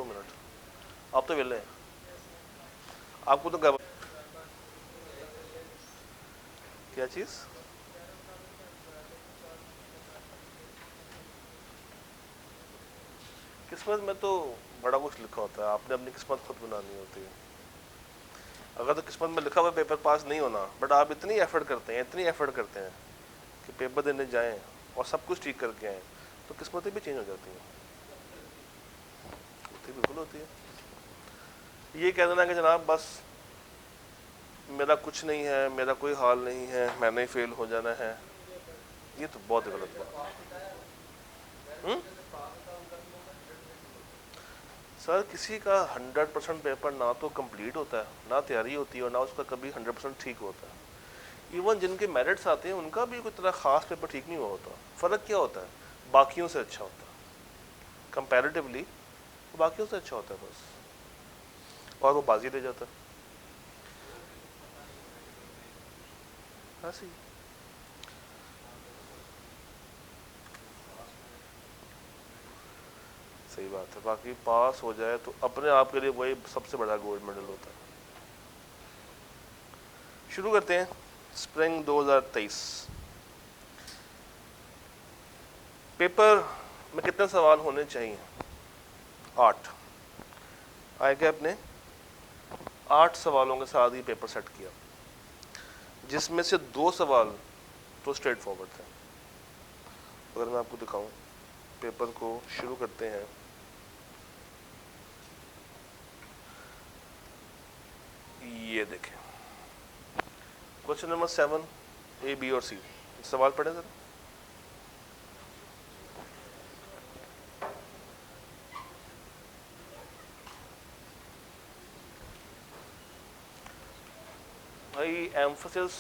2 minute, आप तो वेले हैं, आपको तो क्या चीज़? किस्मत में तो बड़ा कुछ लिखा होता है, आपने अपनी किस्मत खुद बनानी होती है। अगर तो किस्मत में लिखा हुआ पेपर पास नहीं होना, बट आप इतनी एफर्ट करते हैं, इतनी एफर्ट करते हैं कि पेपर देने जाएं और सब कुछ ठीक करके आएँ, तो किस्मतें भी चेंज हो जाती हैं। होती बिल्कुल होती है। ये कह देना कि जनाब बस मेरा कुछ नहीं है, मेरा कोई हाल नहीं है, मैंने ही फेल हो जाना है, ये तो बहुत गलत बात है। सर किसी का 100% पेपर ना तो कंप्लीट होता है, ना तैयारी होती है, और ना उसका कभी 100% ठीक होता है। इवन जिनके मेरिट्स आते हैं उनका भी कोई तरह खास पेपर ठीक नहीं हुआ होता। फ़र्क क्या होता है? बाकियों से अच्छा होता है, कंपैरेटिवली बाकियों से अच्छा होता है बस, और वो बाजी ले जाता है। ऐसे ही सही बात है। बाकी पास हो जाए तो अपने आप के लिए वही सबसे बड़ा गोल्ड मेडल होता है। शुरू करते हैं। स्प्रिंग 2023 पेपर में कितने सवाल होने चाहिए? 8। आए क्या आपने 8 सवालों के साथ ही पेपर सेट किया, जिसमें से 2 सवाल तो स्ट्रेट फॉरवर्ड थे। अगर मैं आपको दिखाऊं, पेपर को शुरू करते हैं। ये देखें, क्वेश्चन नंबर 7, ए, बी और सी। सवाल पढ़े सर। भाई एम्फोसिस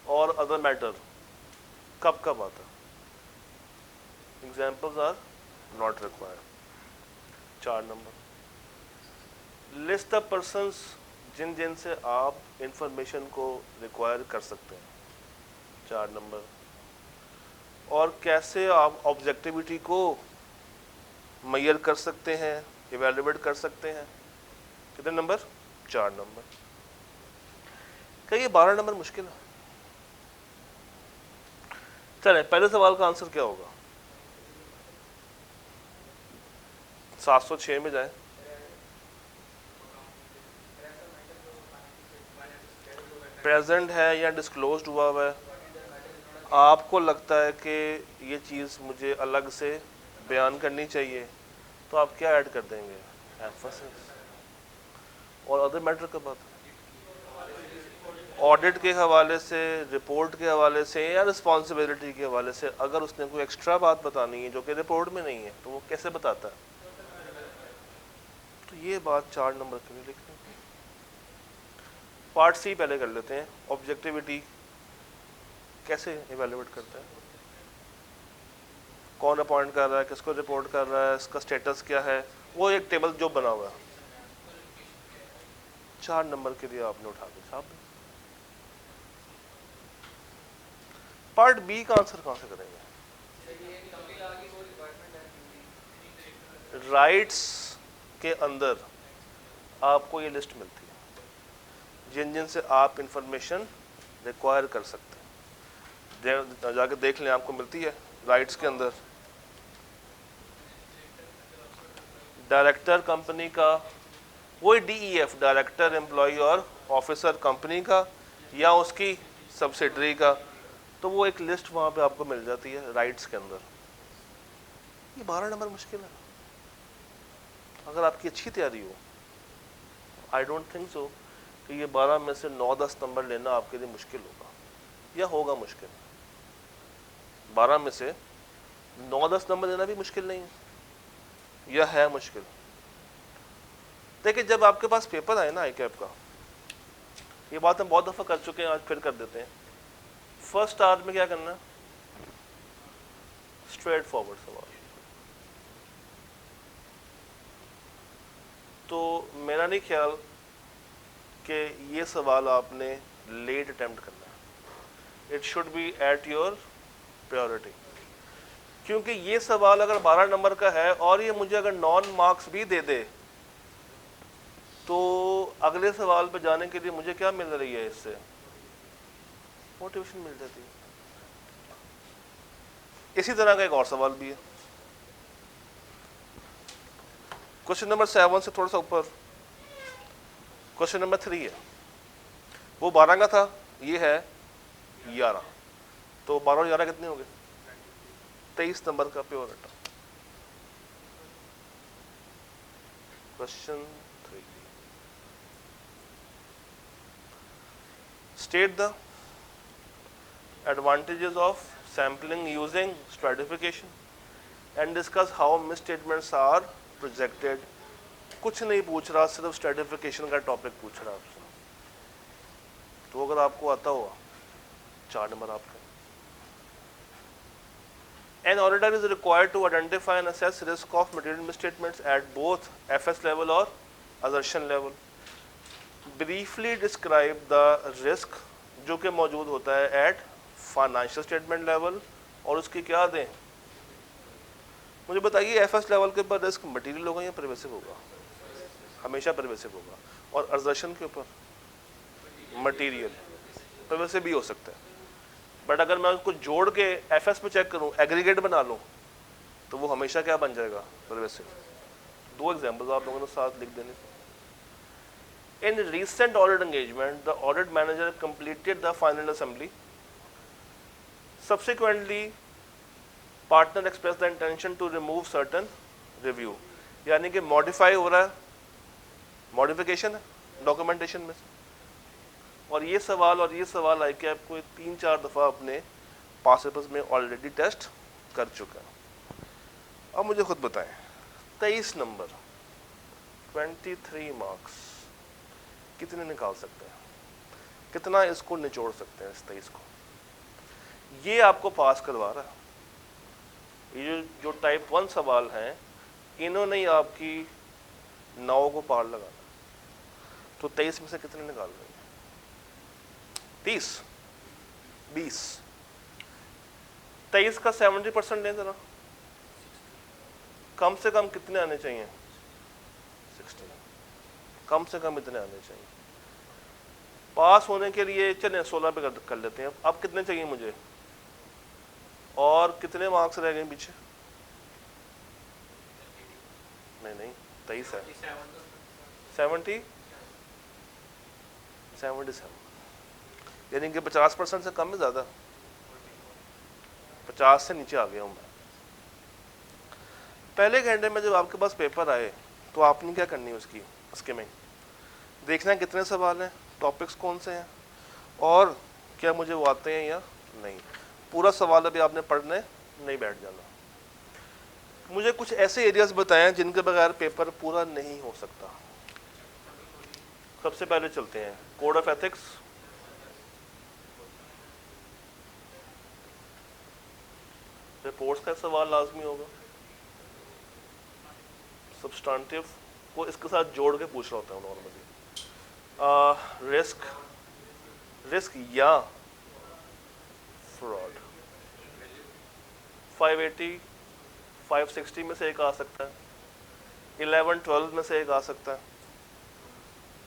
और अदर मैटर कब कब आता? Examples are not required. 4 number, list the persons जिन जिन से आप इंफॉर्मेशन को रिक्वायर कर सकते हैं। 4 नंबर, और कैसे आप ऑब्जेक्टिविटी को मेजर कर सकते हैं, इवेल्युएट कर सकते हैं। कितने नंबर? 4 नंबर। क्या ये 12 नंबर मुश्किल है? चले पहले सवाल का आंसर क्या होगा? 706 में जाए। प्रेजेंट है या डिस्क्लोज्ड हुआ हुआ है? आपको लगता है कि ये चीज़ मुझे अलग से बयान करनी चाहिए, तो आप क्या ऐड कर देंगे? एम्फेसिस। और अदर मैटर का बात, ऑडिट के हवाले से, रिपोर्ट के हवाले से, या रिस्पॉन्सिबिलिटी के हवाले से अगर उसने कोई एक्स्ट्रा बात बतानी है जो कि रिपोर्ट में नहीं है, तो वो कैसे बताता है? तो ये बात 4 नंबर के लिए लिखनी। पार्ट सी पहले कर लेते हैं। ऑब्जेक्टिविटी कैसे इवेल्युएट करते हैं? कौन अपॉइंट कर रहा है, किसको रिपोर्ट कर रहा है, इसका स्टेटस क्या है, वो एक टेबल जो बना हुआ है। 4 नंबर के लिए आपने उठा के छाप। पार्ट बी का आंसर कहां से करेंगे? राइट्स के अंदर आपको ये लिस्ट मिलती है जिन जिन से आप इंफॉर्मेशन रिक्वायर कर सकते हैं। जाके देख लें, आपको मिलती है राइट्स के अंदर। डायरेक्टर कंपनी का, वही DEF, डायरेक्टर, एम्प्लॉय और ऑफिसर कंपनी का या उसकी सब्सिडरी का, तो वो एक लिस्ट वहाँ पे आपको मिल जाती है राइट्स के अंदर। ये 12 नंबर मुश्किल है अगर आपकी अच्छी तैयारी हो। आई डोंट थिंक सो कि ये 12 में से 9-10 नंबर लेना आपके लिए मुश्किल होगा, या होगा मुश्किल। 12 में से 9-10 नंबर लेना भी मुश्किल नहीं है, यह है मुश्किल। देखिए जब आपके पास पेपर आए ना ICAP का, ये बात हम बहुत दफ़ा कर चुके हैं, आज फिर कर देते हैं। फर्स्ट आवर में क्या करना? स्ट्रेट फॉरवर्ड सवाल। तो मेरा नहीं ख्याल कि ये सवाल आपने लेट अटेम्प्ट करना है। It should be at your priority, क्योंकि ये सवाल अगर 12 नंबर का है और ये मुझे अगर नॉन मार्क्स भी दे दे तो अगले सवाल पे जाने के लिए मुझे क्या मिल रही है, इससे मोटिवेशन मिल जाती है। इसी तरह का एक और सवाल भी है, क्वेश्चन नंबर 7 से थोड़ा सा ऊपर, क्वेश्चन नंबर 3 है। वो 12 का था, ये है 11, तो 12 और 11 कितने हो गए? 23 नंबर का प्योर रटा। Question 3, state the advantages of sampling using stratification and discuss how misstatements are projected। कुछ नहीं पूछ रहा, सिर्फ स्ट्रेटिफिकेशन का टॉपिक पूछ रहा है आपसे, तो अगर आपको आता हुआ 4 नंबर आपका। An auditor is required to identify and assess risk of material misstatements at both FS level और assertion level। Briefly describe the risk जो कि मौजूद होता है at फाइनेंशियल स्टेटमेंट लेवल, और उसकी क्या दें? मुझे बताइए, एफएस लेवल के ऊपर रिस्क मटेरियल होगा या परवेसिव होगा? हमेशा परवेसिव होगा। और अर्जर्शन के ऊपर मटेरियल, परवेसिव भी हो सकता है, बट अगर मैं उसको जोड़ के एफएस पे चेक करूं, एग्रीगेट बना लूं, तो वो हमेशा क्या बन जाएगा? परवेसिव। 2 एग्जाम्पल्स आप लोगों ने साथ लिख देने। In recent audit engagement the audit manager completed the final assembly. Subsequently, partner expressed the intention to remove certain review, यानी कि मॉडिफाई हो रहा है, मॉडिफिकेशन है डॉक्यूमेंटेशन में। और ये सवाल आई कि आपको 3-4 दफ़ा अपने पास पेपर्स में ऑलरेडी टेस्ट कर चुका है। अब मुझे खुद बताएं, 23 नंबर 23 मार्क्स कितने निकाल सकते हैं? कितना इसको निचोड़ सकते हैं इस 23 को? ये आपको पास करवा रहा है। ये जो टाइप 1 सवाल हैं, इन्होंने ही आपकी 9 को पार लगाना, तो 23 में से कितने निकाल देंगे? 30, 20, 23 का 70% लें जरा, कम से कम कितने आने चाहिए? 60, कम से कम इतने आने चाहिए। पास होने के लिए चलें 16 पे कर लेते हैं। अब कितने चाहिए मुझे, और कितने मार्क्स रह गए पीछे? नहीं 23 है, 77, यानी कि 50% से कम है, ज़्यादा 50 से नीचे आ गया हूँ मैं। पहले घंटे में जब आपके पास पेपर आए, तो आपने क्या करनी है उसके में देखना है कितने सवाल हैं, टॉपिक्स कौन से हैं, और क्या मुझे वो आते हैं या नहीं। पूरा सवाल अभी आपने पढ़ने नहीं बैठ जाना। मुझे कुछ ऐसे एरियाज बताएं जिनके बगैर पेपर पूरा नहीं हो सकता। सबसे पहले चलते हैं कोड ऑफ एथिक्स, रिपोर्ट्स का सवाल लाजमी होगा, सब्सटेंटिव को इसके साथ जोड़ के पूछ रहा होता है नॉर्मली। रिस्क या फ्रॉड, 580 560 में से एक आ सकता है, 11-12 में से एक आ सकता है।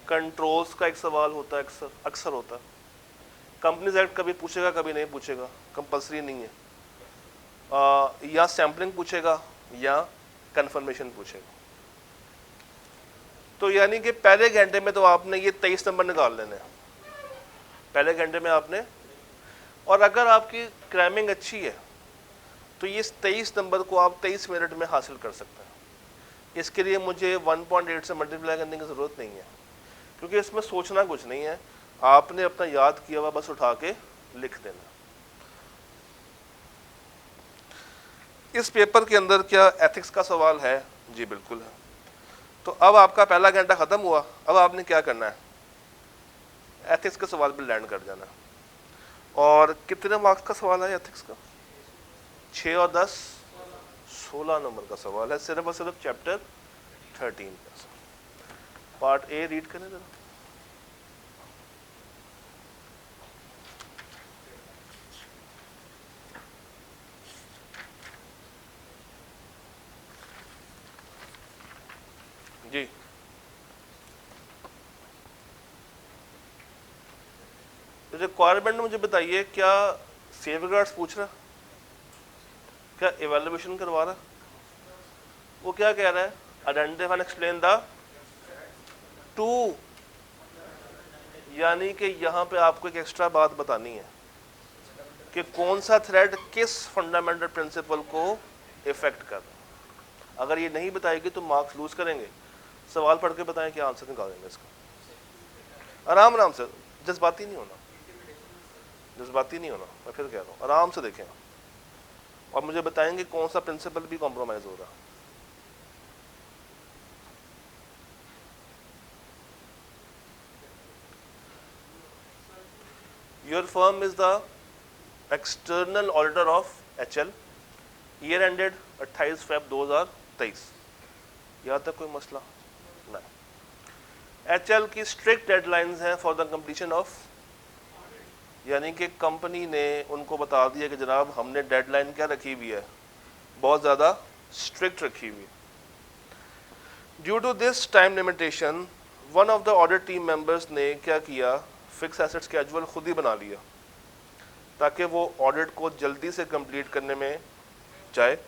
कंट्रोल्स का एक सवाल होता है, अक्सर होता है। कंपनीज एक्ट कभी पूछेगा कभी नहीं पूछेगा, कंपलसरी नहीं है। या सैम्पलिंग पूछेगा या कन्फर्मेशन पूछेगा। तो यानी कि पहले घंटे में तो आपने ये 23 नंबर निकाल लेने पहले घंटे में आपने। और अगर आपकी क्रैमिंग अच्छी है तो ये 23 नंबर को आप 23 मिनट में हासिल कर सकते हैं। इसके लिए मुझे 1.8 से मल्टीप्लाई करने की ज़रूरत नहीं है, क्योंकि इसमें सोचना कुछ नहीं है, आपने अपना याद किया हुआ बस उठा के लिख देना। इस पेपर के अंदर क्या एथिक्स का सवाल है? जी बिल्कुल है। तो अब आपका पहला घंटा ख़त्म हुआ, अब आपने क्या करना है, एथिक्स के सवाल पे लैंड कर जाना। और कितने मार्क्स का सवाल है एथिक्स का? 6 और 10 16 नंबर का सवाल है, सिर्फ और सिर्फ चैप्टर 13 का। पार्ट ए रीड करें जरा। जी रिक्वायरमेंट मुझे बताइए, क्या सेफगार्ड्स पूछ रहा, क्या इवेल्युएशन करवा रहा? वो क्या कह रहा है? Identify and explain the two, यानी कि यहाँ पे आपको एक एक्स्ट्रा बात बतानी है कि कौन सा थ्रेड किस फंडामेंटल प्रिंसिपल को इफेक्ट कर रहा है। अगर ये नहीं बताएगी तो मार्क्स लूज करेंगे। सवाल पढ़ के बताएं, क्या आंसर निकालेंगे इसका। आराम आराम से, जज्बाती नहीं होना, जज्बाती नहीं होना, मैं फिर कह रहा हूँ आराम से देखें और मुझे बताएंगे कौन सा प्रिंसिपल भी कॉम्प्रोमाइज हो रहा। Your firm is the external auditor of HL, year ended 28 Feb 2023। यहाँ तक कोई मसला नहीं। HL की स्ट्रिक्ट डेडलाइंस हैं फॉर द कंप्लीशन ऑफ, यानी कि कंपनी ने उनको बता दिया कि जनाब हमने डेडलाइन क्या रखी हुई है, बहुत ज़्यादा स्ट्रिक्ट रखी हुई है। Due to this time limitation, one of the audit team members ने क्या किया, फिक्स एसेट स्केड्यूल खुद ही बना लिया ताकि वो ऑडिट को जल्दी से कंप्लीट करने में जाए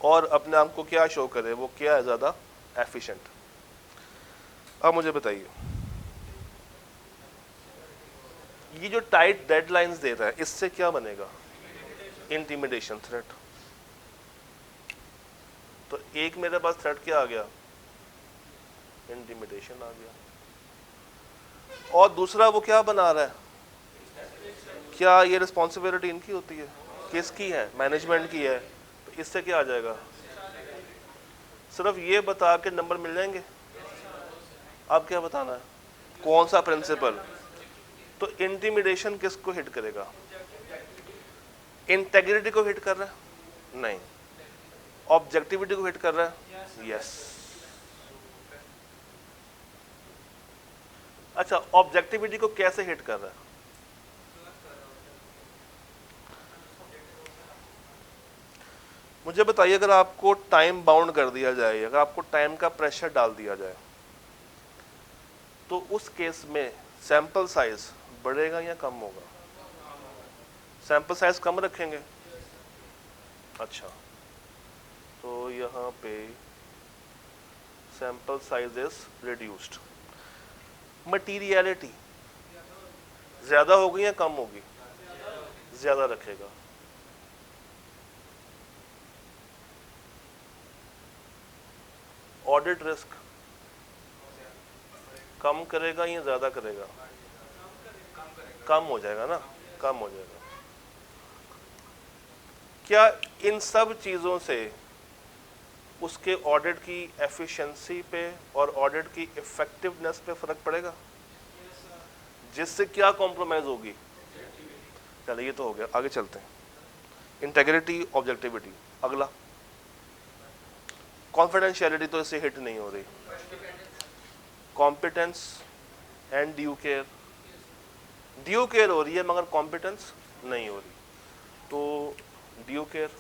और अपने आप को क्या शो करे, वो क्या है ज़्यादा एफिशिएंट। अब मुझे बताइए, ये जो टाइट डेडलाइंस दे रहा है इससे क्या बनेगा? Intimidation threat. तो एक मेरे पास थ्रेट क्या आ गया? इंटिमिडेशन आ गया। और दूसरा वो क्या बना रहा है? क्या ये रिस्पॉन्सिबिलिटी इनकी होती है? किसकी है? मैनेजमेंट की है। तो इससे क्या आ जाएगा? सिर्फ ये बता के नंबर मिल जाएंगे। अब क्या बताना है? कौन सा प्रिंसिपल? तो इंटिमिडेशन किसको हिट करेगा? इंटेग्रिटी को हिट कर रहा है? नहीं। ऑब्जेक्टिविटी को हिट कर रहा है? यस। अच्छा, ऑब्जेक्टिविटी को कैसे हिट कर रहा है? मुझे बताइए, अगर आपको टाइम बाउंड कर दिया जाए, अगर आपको टाइम का प्रेशर डाल दिया जाए, तो उस केस में सैंपल साइज बढ़ेगा या कम होगा? सैंपल साइज कम रखेंगे। अच्छा, तो यहाँ पे sample size is reduced. Materiality ज्यादा होगी या कम होगी? ज्यादा रखेगा। ऑडिट रिस्क कम करेगा या ज्यादा करेगा? कम हो जाएगा ना, कम हो जाएगा। क्या इन सब चीजों से उसके ऑडिट की एफिशिएंसी पे और ऑडिट की इफेक्टिवनेस पे फर्क पड़ेगा? जिससे क्या कॉम्प्रोमाइज होगी? चलिए, ये तो हो गया, आगे चलते हैं। Integrity, objectivity. अगला, कॉन्फिडेंशियलिटी तो इससे हिट नहीं हो रही। Competence and due care, due care हो रही है मगर कॉम्पिटेंस नहीं हो रही। तो ड्यू केयर,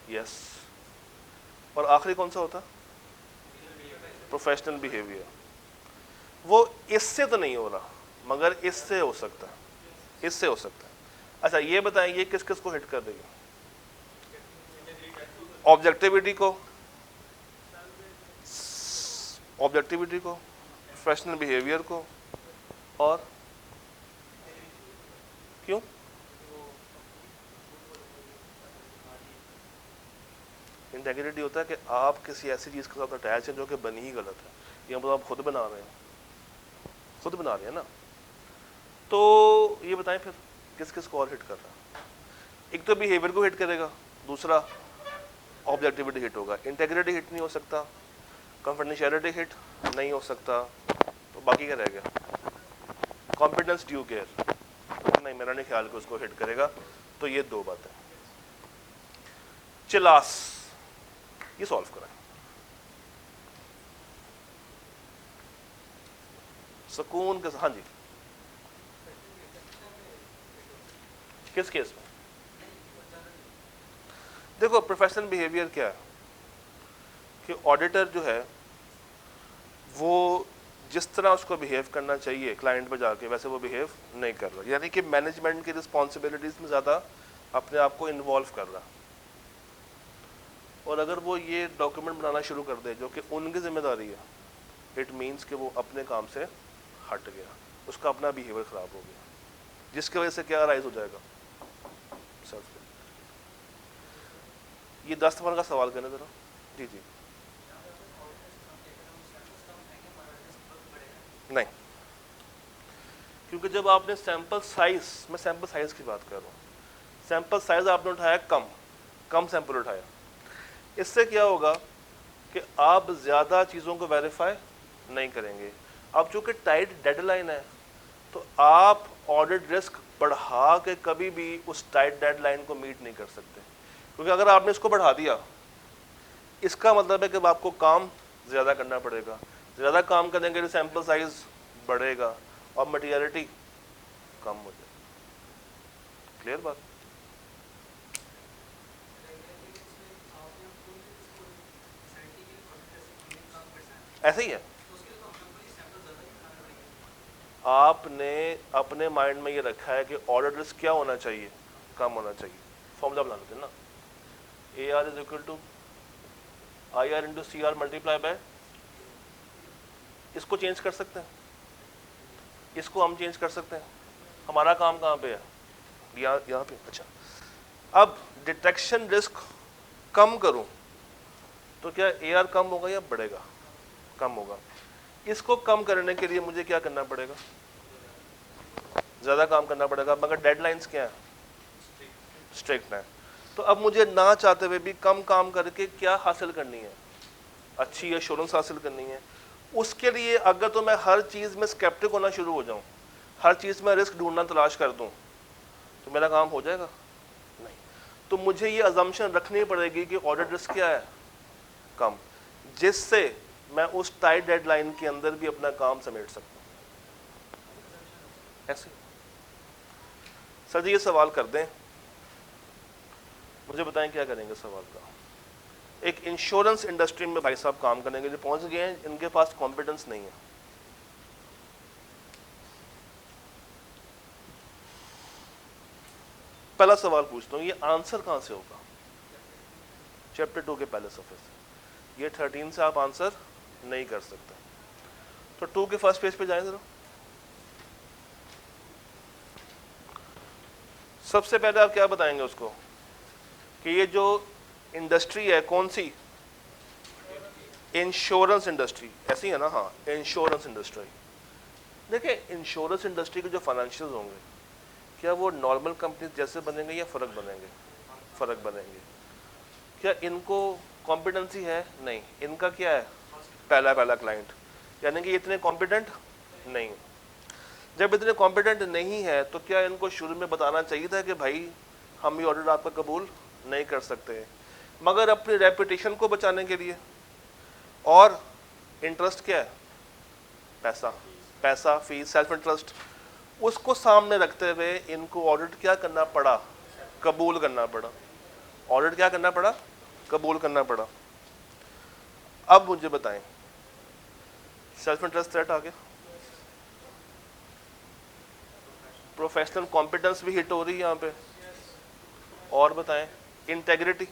यस। और आखिरी कौन सा होता? Professional behaviour. वो इससे तो नहीं हो रहा मगर इससे हो सकता है, इससे हो सकता है। अच्छा, ये बताएं, ये किस किस को हिट कर देगी? ऑब्जेक्टिविटी को, ऑब्जेक्टिविटी को, प्रोफेशनल बिहेवियर को, और क्यों? इंटेग्रिटी होता है कि आप किसी ऐसी चीज के साथ अटैच हैं जो कि बनी ही गलत है, या मतलब आप खुद बना रहे हैं, खुद बना रहे हैं ना। तो ये बताएं फिर किस किस को और हिट कर रहा है? एक तो बिहेवियर को हिट करेगा, दूसरा ऑब्जेक्टिविटी हिट होगा। इंटेग्रिटी हिट नहीं हो सकता, कॉन्फिडेंशियलिटी हिट नहीं हो सकता, तो बाकी क्या रह गया? कॉम्पिटेंस, ड्यू केयर, नहीं, मेरा नहीं ख्याल कि उसको हिट करेगा। तो ये दो बातें। चिलास, ये सॉल्व करें। सुकून के, हाँ जी, किस केस में? देखो, प्रोफेशनल बिहेवियर क्या है कि ऑडिटर जो है वो जिस तरह उसको बिहेव करना चाहिए क्लाइंट पे जाके वैसे वो बिहेव नहीं कर रहा, यानी कि मैनेजमेंट की रिस्पॉन्सिबिलिटीज में ज़्यादा अपने आप को इन्वॉल्व कर रहा। और अगर वो ये डॉक्यूमेंट बनाना शुरू कर दे जो कि उनकी जिम्मेदारी है, इट मीन्स कि वो अपने काम से हट गया, उसका अपना बिहेवियर ख़राब हो गया, जिसकी वजह से क्या राइज हो जाएगा, सेल्फ। ये 10 नंबर का सवाल करना ज़रा। जी जी। नहीं, क्योंकि जब आपने सैंपल साइज, मैं सैंपल साइज की बात कर रहा हूँ, सैंपल साइज आपने उठाया कम सैंपल उठाया, इससे क्या होगा कि आप ज़्यादा चीज़ों को वेरीफाई नहीं करेंगे। अब चूँकि टाइट डेडलाइन है तो आप ऑडिट रिस्क बढ़ा के कभी भी उस टाइट डेडलाइन को मीट नहीं कर सकते, क्योंकि अगर आपने इसको बढ़ा दिया इसका मतलब है कि आपको काम ज़्यादा करना पड़ेगा, ज़्यादा काम करेंगे तो सैंपल साइज बढ़ेगा और मटीरियलिटी कम हो जाएगी। क्लियर बात? ऐसे ही है, आपने अपने माइंड में ये रखा है कि ऑर्डर रिस्क क्या होना चाहिए, कम होना चाहिए। फॉर्मूला बना लेते हैं ना, AR is equal to IR into CR multiply by, इसको चेंज कर सकते हैं, इसको हम चेंज कर सकते हैं। हमारा काम कहाँ पे है, यहाँ पे। अच्छा, अब डिटेक्शन रिस्क कम करूं तो क्या AR कम होगा या बढ़ेगा? कम होगा। इसको कम करने के लिए मुझे क्या करना पड़ेगा, ज़्यादा काम करना पड़ेगा, मगर डेडलाइंस क्या है, स्ट्रिक्ट है। तो अब मुझे ना चाहते हुए भी कम काम करके क्या हासिल करनी है, अच्छी एश्योरेंस हासिल करनी है। उसके लिए अगर तो मैं हर चीज़ में स्केप्टिक होना शुरू हो जाऊं, हर चीज़ में रिस्क ढूंढना तलाश कर दूं, तो मेरा काम हो जाएगा नहीं। तो मुझे ये अजम्पशन रखनी पड़ेगी कि ऑडिट रिस्क क्या है, कम, जिससे मैं उस टाइट डेडलाइन के अंदर भी अपना काम समेट सकता हूँ। ऐसे सर जी ये सवाल कर दें, मुझे बताएं क्या करेंगे सवाल का। एक इंश्योरेंस इंडस्ट्री में भाई साहब काम करेंगे जो पहुंच गए हैं, इनके पास कॉम्पिटेंस नहीं है। पहला सवाल पूछता हूँ, ये आंसर कहां से होगा? चैप्टर 2 के पहले सफे से। ये 13 से आप आंसर नहीं कर सकते, तो 2 के फर्स्ट पेज पे जाएं जरा। सबसे पहले आप क्या बताएंगे उसको कि ये जो इंडस्ट्री है कौन सी, इंश्योरेंस इंडस्ट्री, ऐसी है ना? हाँ, इंश्योरेंस इंडस्ट्री। देखिए इंश्योरेंस इंडस्ट्री के जो फाइनेंशियल्स होंगे क्या वो नॉर्मल कंपनी जैसे बनेंगे या फ़र्क बनेंगे? फ़र्क बनेंगे। क्या इनको कॉम्पिटेंसी है? नहीं। इनका क्या है, पहला क्लाइंट, यानी कि इतने कॉम्पिटेंट नहीं। जब इतने कॉम्पिटेंट नहीं है तो क्या इनको शुरू में बताना चाहिए था कि भाई हम ये ऑर्डर आपका कबूल नहीं कर सकते, मगर अपनी रेपुटेशन को बचाने के लिए, और इंटरेस्ट क्या है, पैसा फीस, सेल्फ इंटरेस्ट, उसको सामने रखते हुए इनको ऑडिट क्या करना पड़ा, कबूल करना पड़ा। ऑडिट क्या करना पड़ा, कबूल करना पड़ा। अब मुझे बताएं, सेल्फ इंटरेस्ट थ्रेट आ गया, प्रोफेशनल कॉम्पिटेंस भी हिट हो रही है यहाँ पे, और बताएं इंटेग्रिटी,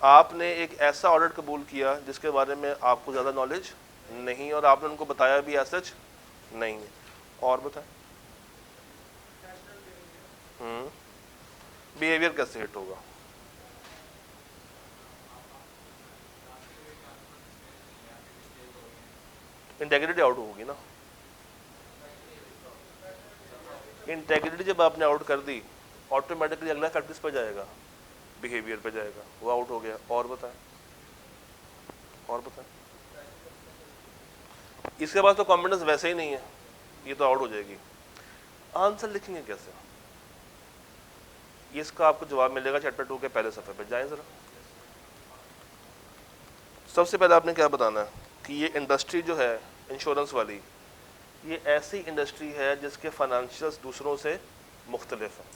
आपने एक ऐसा ऑडिट कबूल किया जिसके बारे में आपको ज़्यादा नॉलेज नहीं और आपने उनको बताया भी सच नहीं है, और बताएं बिहेवियर कैसे हिट होगा? इंटेग्रिटी आउट होगी ना। इंटेग्रिटी जब आपने आउट कर दी ऑटोमेटिकली अगला फैक्टर किस पर जाएगा, बिहेवियर पे जाएगा, वो आउट हो गया। और बताएं, और बताएं, इसके बाद तो कॉन्फिडेंस वैसे ही नहीं है, ये तो आउट हो जाएगी। आंसर लिखेंगे कैसे, इसका आपको जवाब मिलेगा चैप्टर 2 के पहले सफ़े पे। जाएं जरा। सबसे पहले आपने क्या बताना है कि ये इंडस्ट्री जो है इंश्योरेंस वाली, ये ऐसी इंडस्ट्री है जिसके फाइनेंशियल्स दूसरों से मुख्तलिफ हैं,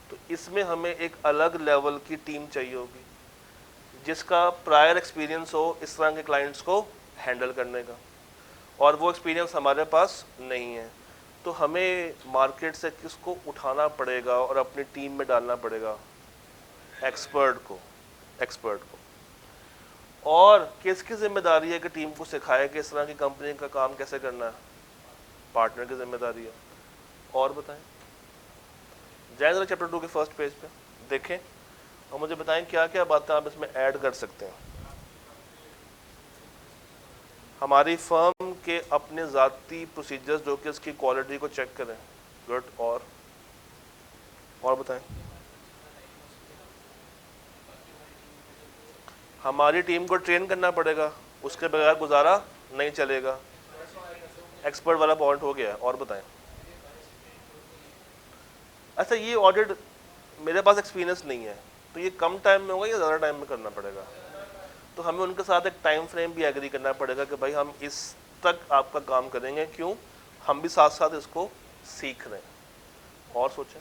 तो इसमें हमें एक अलग लेवल की टीम चाहिए होगी जिसका प्रायर एक्सपीरियंस हो इस तरह के क्लाइंट्स को हैंडल करने का। और वो एक्सपीरियंस हमारे पास नहीं है, तो हमें मार्केट से किसको उठाना पड़ेगा और अपनी टीम में डालना पड़ेगा? एक्सपर्ट को। एक्सपर्ट को। और किसकी जिम्मेदारी है कि टीम को सिखाए कि इस तरह की कंपनी का काम कैसे करना है? पार्टनर की जिम्मेदारी है। और बताएं, जाए जरा चैप्टर 2 के फर्स्ट पेज पे देखें और मुझे बताएं क्या क्या बातें आप इसमें ऐड कर सकते हैं। हमारी फर्म के अपने ज़ाती प्रोसीजर्स जो कि इसकी क्वालिटी को चेक करें। गुड। और बताएं। हमारी टीम को ट्रेन करना पड़ेगा, उसके बगैर गुजारा नहीं चलेगा। एक्सपर्ट वाला पॉइंट हो गया। और बताएं। अच्छा, ये ऑडिट मेरे पास एक्सपीरियंस नहीं है, तो ये कम टाइम में होगा या ज़्यादा टाइम में करना पड़ेगा? तो हमें उनके साथ एक टाइम फ्रेम भी एग्री करना पड़ेगा कि भाई हम इस तक आपका काम करेंगे। क्यों? हम भी साथ साथ इसको सीख रहे हैं। और सोचें।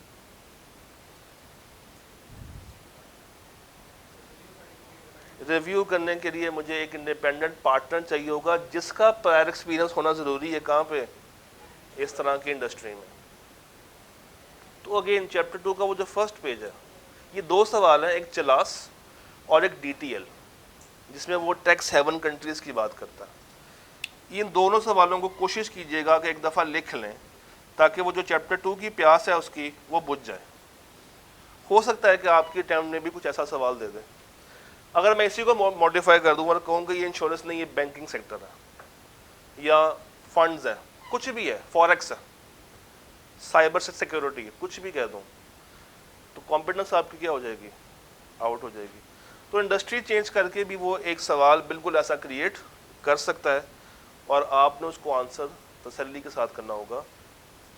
रिव्यू करने के लिए मुझे एक इंडिपेंडेंट पार्टनर चाहिए होगा जिसका प्रायर एक्सपीरियंस होना ज़रूरी है। कहाँ पे? इस तरह की इंडस्ट्री में। तो अगेन चैप्टर 2 का वो जो फर्स्ट पेज है, ये 2 सवाल हैं, एक चलास और एक DTL, जिसमें वो टैक्स हेवन कंट्रीज़ की बात करता है। इन दोनों सवालों को कोशिश कीजिएगा कि एक दफ़ा लिख लें ताकि वो जो चैप्टर 2 की प्यास है उसकी वो बुझ जाए। हो सकता है कि आपकी अटेम्प्ट में भी कुछ ऐसा सवाल दे दें। अगर मैं इसी को मॉडिफाई कर दूँ और कहूँ कि ये इंश्योरेंस नहीं, ये बैंकिंग सेक्टर है या फंड्स है, कुछ भी है, फॉरेक्स है, साइबर सिक्योरिटी है, कुछ भी कह दूँ, तो कॉम्पिटेंस आपकी क्या हो जाएगी? आउट हो जाएगी। तो इंडस्ट्री चेंज करके भी वो एक सवाल बिल्कुल ऐसा क्रिएट कर सकता है और आपने उसको आंसर तसल्ली के साथ करना होगा।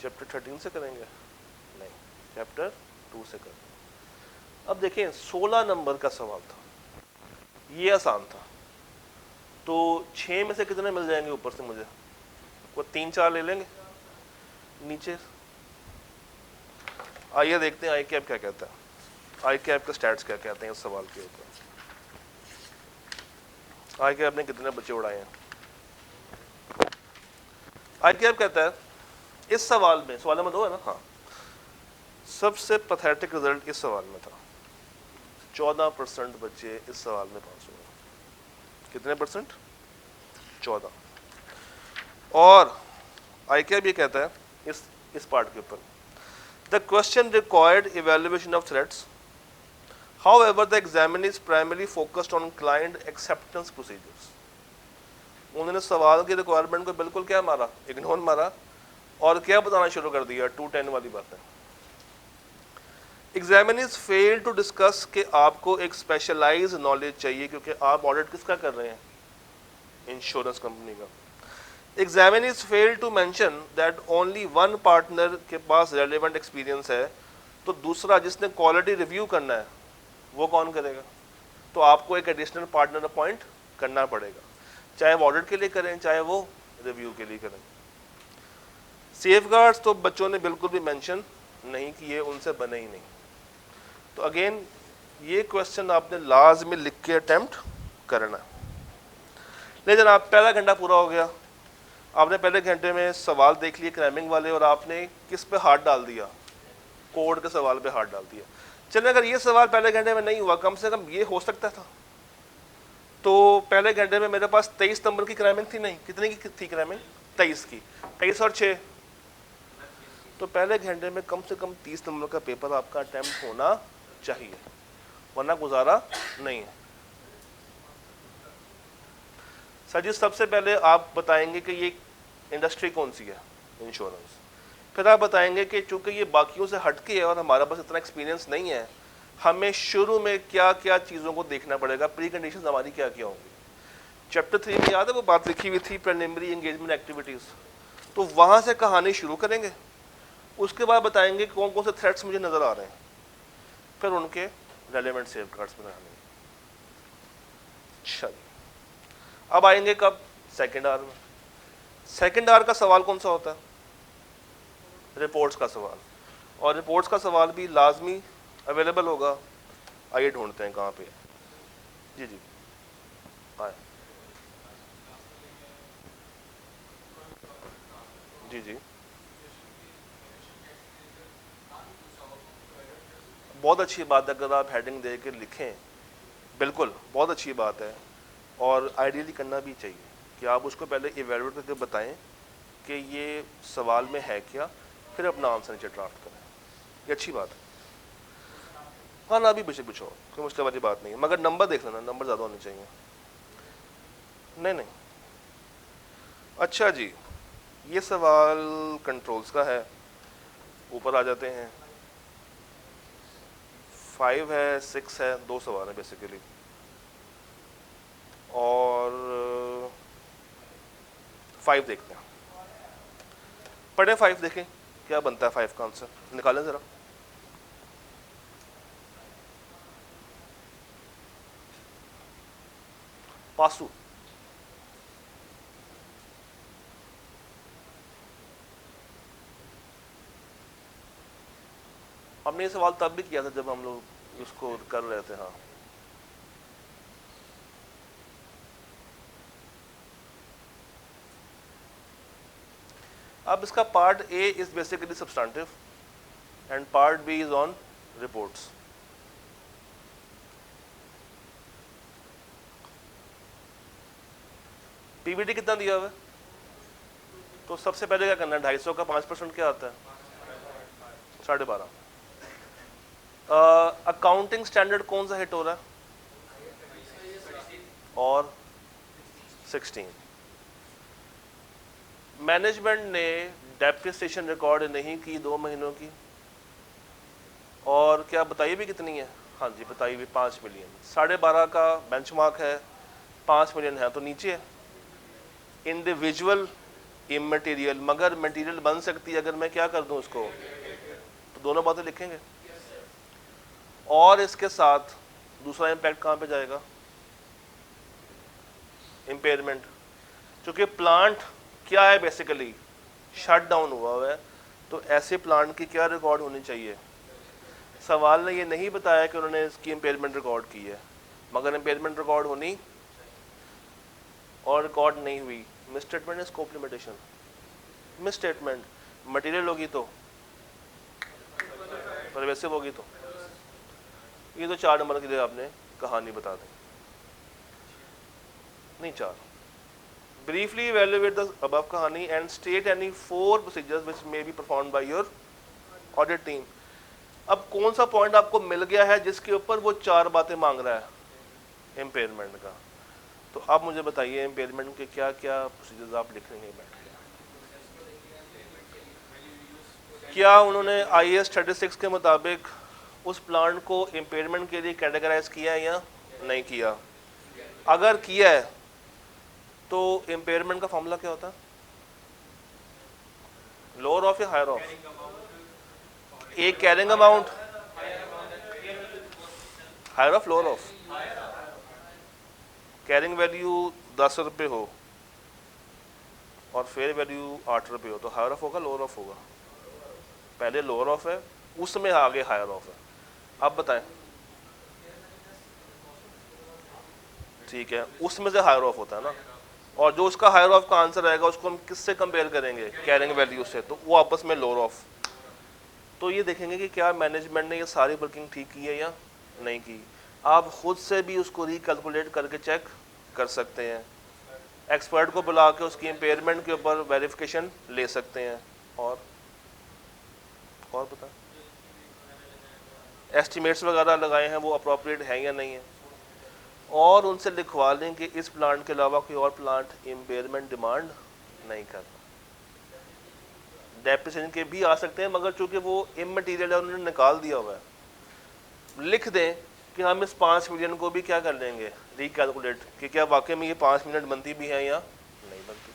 चैप्टर 13 से करेंगे? नहीं, चैप्टर 2 से करेंगे। अब देखें 16 नंबर का सवाल था, ये आसान था, तो 6 में से कितने मिल जाएंगे ऊपर से? मुझे वो 3-4 ले लेंगे नीचे। आइए देखते हैं आई कैप क्या कहता है। आई कैप के स्टैट्स क्या कहते हैं इस सवाल के ऊपर। आई कैप ने कितने बच्चे उड़ाए हैं? आई कैप कहता है इस सवाल में, सवाल नंबर 2 है ना? हाँ, सबसे पैथेटिक रिजल्ट इस सवाल में था। 14% बच्चे इस सवाल में पास हुए। कितने परसेंट? 14। और आई कैप ये कहता है इस पार्ट के ऊपर, the question required evaluation of threats, however the examiner is primarily focused on client acceptance procedures। उन्होंने सवाल की रिक्वायरमेंट को बिल्कुल क्या मारा? इग्नोर मारा और क्या बताना शुरू कर दिया? 210 वाली बातें। एग्जामिनर्स फेल टू डिस्कस कि आपको एक स्पेशलाइज नॉलेज चाहिए क्योंकि आप ऑडिट किसका कर रहे हैं? इंश्योरेंस कंपनी का। Examiners fail to mention that only one partner के पास रेलेवेंट एक्सपीरियंस है, तो दूसरा जिसने क्वालिटी रिव्यू करना है वो कौन करेगा? तो आपको एक एडिशनल पार्टनर अपॉइंट करना पड़ेगा, चाहे वो ऑडिट के लिए करें चाहे वो रिव्यू के लिए करें। सेफगार्ड्स तो बच्चों ने बिल्कुल भी मेंशन नहीं किए, उनसे बने ही नहीं। तो अगेन ये क्वेश्चन आपने लाजमी लिख के अटेम्प्ट करना। लेकिन जनाब पहला घंटा पूरा हो गया, आपने पहले घंटे में सवाल देख लिए क्रैमिंग वाले और आपने किस पे हाथ डाल दिया? कोड के सवाल पे हाथ डाल दिया। चलिए अगर ये सवाल पहले घंटे में नहीं हुआ, कम से कम ये हो सकता था। तो पहले घंटे में मेरे पास 23 नंबर की क्रैमिंग थी, नहीं कितने की थी क्रैमिंग? 23 की। 23 और 6, तो पहले घंटे में कम से कम 30 नंबर का पेपर आपका अटेम्प्ट होना चाहिए, वरना गुजारा नहीं है। सर जी सबसे पहले आप बताएंगे कि ये इंडस्ट्री कौन सी है? इंश्योरेंस। फिर आप बताएंगे कि चूंकि ये बाकियों से हटके है और हमारा पास इतना एक्सपीरियंस नहीं है, हमें शुरू में क्या क्या चीज़ों को देखना पड़ेगा, प्री कंडीशन हमारी क्या क्या होंगी। चैप्टर 3 में याद है वो बात लिखी हुई थी, प्रीलिमिनरी एंगेजमेंट एक्टिविटीज़, तो वहाँ से कहानी शुरू करेंगे। उसके बाद बताएंगे कौन कौन से थ्रेट्स मुझे नज़र आ रहे हैं, फिर उनके रेलेवेंट सेफगार्ड्स बनाने। चलिए अब आएंगे कब? सेकेंड आवर में। सेकेंड आवर का सवाल कौन सा होता है? रिपोर्ट्स का सवाल। और रिपोर्ट्स का सवाल भी लाजमी अवेलेबल होगा। आइए ढूंढते हैं कहाँ पे। जी जी आए। जी जी, बहुत अच्छी बात है अगर आप हेडिंग दे के लिखें, बिल्कुल बहुत अच्छी बात है। और आइडियली करना भी चाहिए कि आप उसको पहले इवेलुएट करके बताएं कि ये सवाल में है क्या, फिर अपना आंसर नीचे ड्राफ्ट करें, ये अच्छी बात है। हाँ ना, अभी बेशक पूछो, कोई मुश्किल वाली बात नहीं है, मगर नंबर देख लेना, नंबर ज़्यादा होने चाहिए। नहीं नहीं, अच्छा जी, ये सवाल कंट्रोल्स का है, ऊपर आ जाते हैं। 5 है, 6 है, 2 सवाल है बेसिकली, और 5 देखते हैं, पढ़े 5 देखें क्या बनता है 5 का आंसर, निकालें ज़रा। पासू, हमने ये सवाल तब भी किया था जब हम लोग उसको कर रहे थे। हाँ, अब इसका part A is basically substantive and part B is on reports. PVT कितना दिया हुआ है, तो सबसे पहले क्या करना है, 250 का 5% क्या आता है, 12.5। अकाउंटिंग स्टैंडर्ड कौन सा हिट हो रहा है, और 16। मैनेजमेंट ने डेप्रिसिएशन रिकॉर्ड नहीं की 2 महीनों की, और क्या बताइए भी कितनी है, हाँ जी बताइए भी 5 मिलियन, 12.5 का बेंचमार्क है, 5 मिलियन है तो नीचे है। इंडिविजुअल इमटेरियल, मगर मटेरियल बन सकती है अगर मैं क्या कर दूं उसको, तो दोनों बातें लिखेंगे। और इसके साथ दूसरा इम्पैक्ट कहाँ पे जाएगा, इम्पेयरमेंट, क्योंकि प्लांट क्या है बेसिकली शट डाउन हुआ है, तो ऐसे प्लांट की क्या रिकॉर्ड होनी चाहिए। सवाल ने ये नहीं बताया कि उन्होंने इसकी इम्पेयरमेंट रिकॉर्ड की है, मगर इम्पेयरमेंट रिकॉर्ड होनी, और रिकॉर्ड नहीं हुई, मिस स्टेटमेंट है, scope limitation, miss statement, material होगी तो परवेसिव होगी, तो ये तो 4 नंबर के लिए आपने कहानी बता दी, नहीं 4। ब्रीफली इवैल्यूएट द अबव कहानी and state any 4 procedures which may be performed by your audit team. अब कौन सा पॉइंट आपको मिल गया है जिसके ऊपर वो 4 बातें मांग रहा है इम्पेयरमेंट का, तो आप मुझे बताइए इम्पेयरमेंट के क्या क्या प्रोसीजर्स आप लिखेंगे बैठ के। क्या उन्होंने IAS 36 के मुताबिक उस प्लांट को इम्पेयरमेंट के लिए कैटेगराइज किया है या नहीं किया, अगर किया है तो इम्पेयरमेंट का फॉर्मूला क्या होता है, लोअर ऑफ या हायर ऑफ, एक carrying amount, higher of lower of, carrying value 10 रुपये हो और फेयर वैल्यू 8 रुपये हो, तो हायर ऑफ होगा लोअर ऑफ होगा, पहले लोअर ऑफ है उसमें आगे हायर ऑफ है, अब बताएं। ठीक है, उसमें से हायर ऑफ होता है ना, और जो उसका हायर ऑफ का आंसर आएगा उसको हम किससे कंपेयर करेंगे, कैरिंग वैल्यू से, तो वो आपस में लोअर ऑफ। तो ये देखेंगे कि क्या मैनेजमेंट ने ये सारी वर्किंग ठीक की है या नहीं की। आप खुद से भी उसको रिकैलकुलेट करके चेक कर सकते हैं, एक्सपर्ट को बुला के उसकी इम्पेयरमेंट के ऊपर वेरिफिकेशन ले सकते हैं, और बता एस्टिमेट्स वगैरह लगाए हैं वो अप्रोप्रिएट हैं या नहीं है, और उनसे लिखवा लें कि इस प्लांट के अलावा कोई और प्लांट इम्पेयरमेंट डिमांड नहीं करता। डेप्रिसिएशन के भी आ सकते हैं, मगर चूंकि वो इमटेरियल है उन्होंने निकाल दिया हुआ है, लिख दें कि हम इस 5 मिलियन को भी क्या कर लेंगे, रिकैलकुलेट कि क्या वाकई में ये 5 मिलियन बनती भी है या नहीं बनती।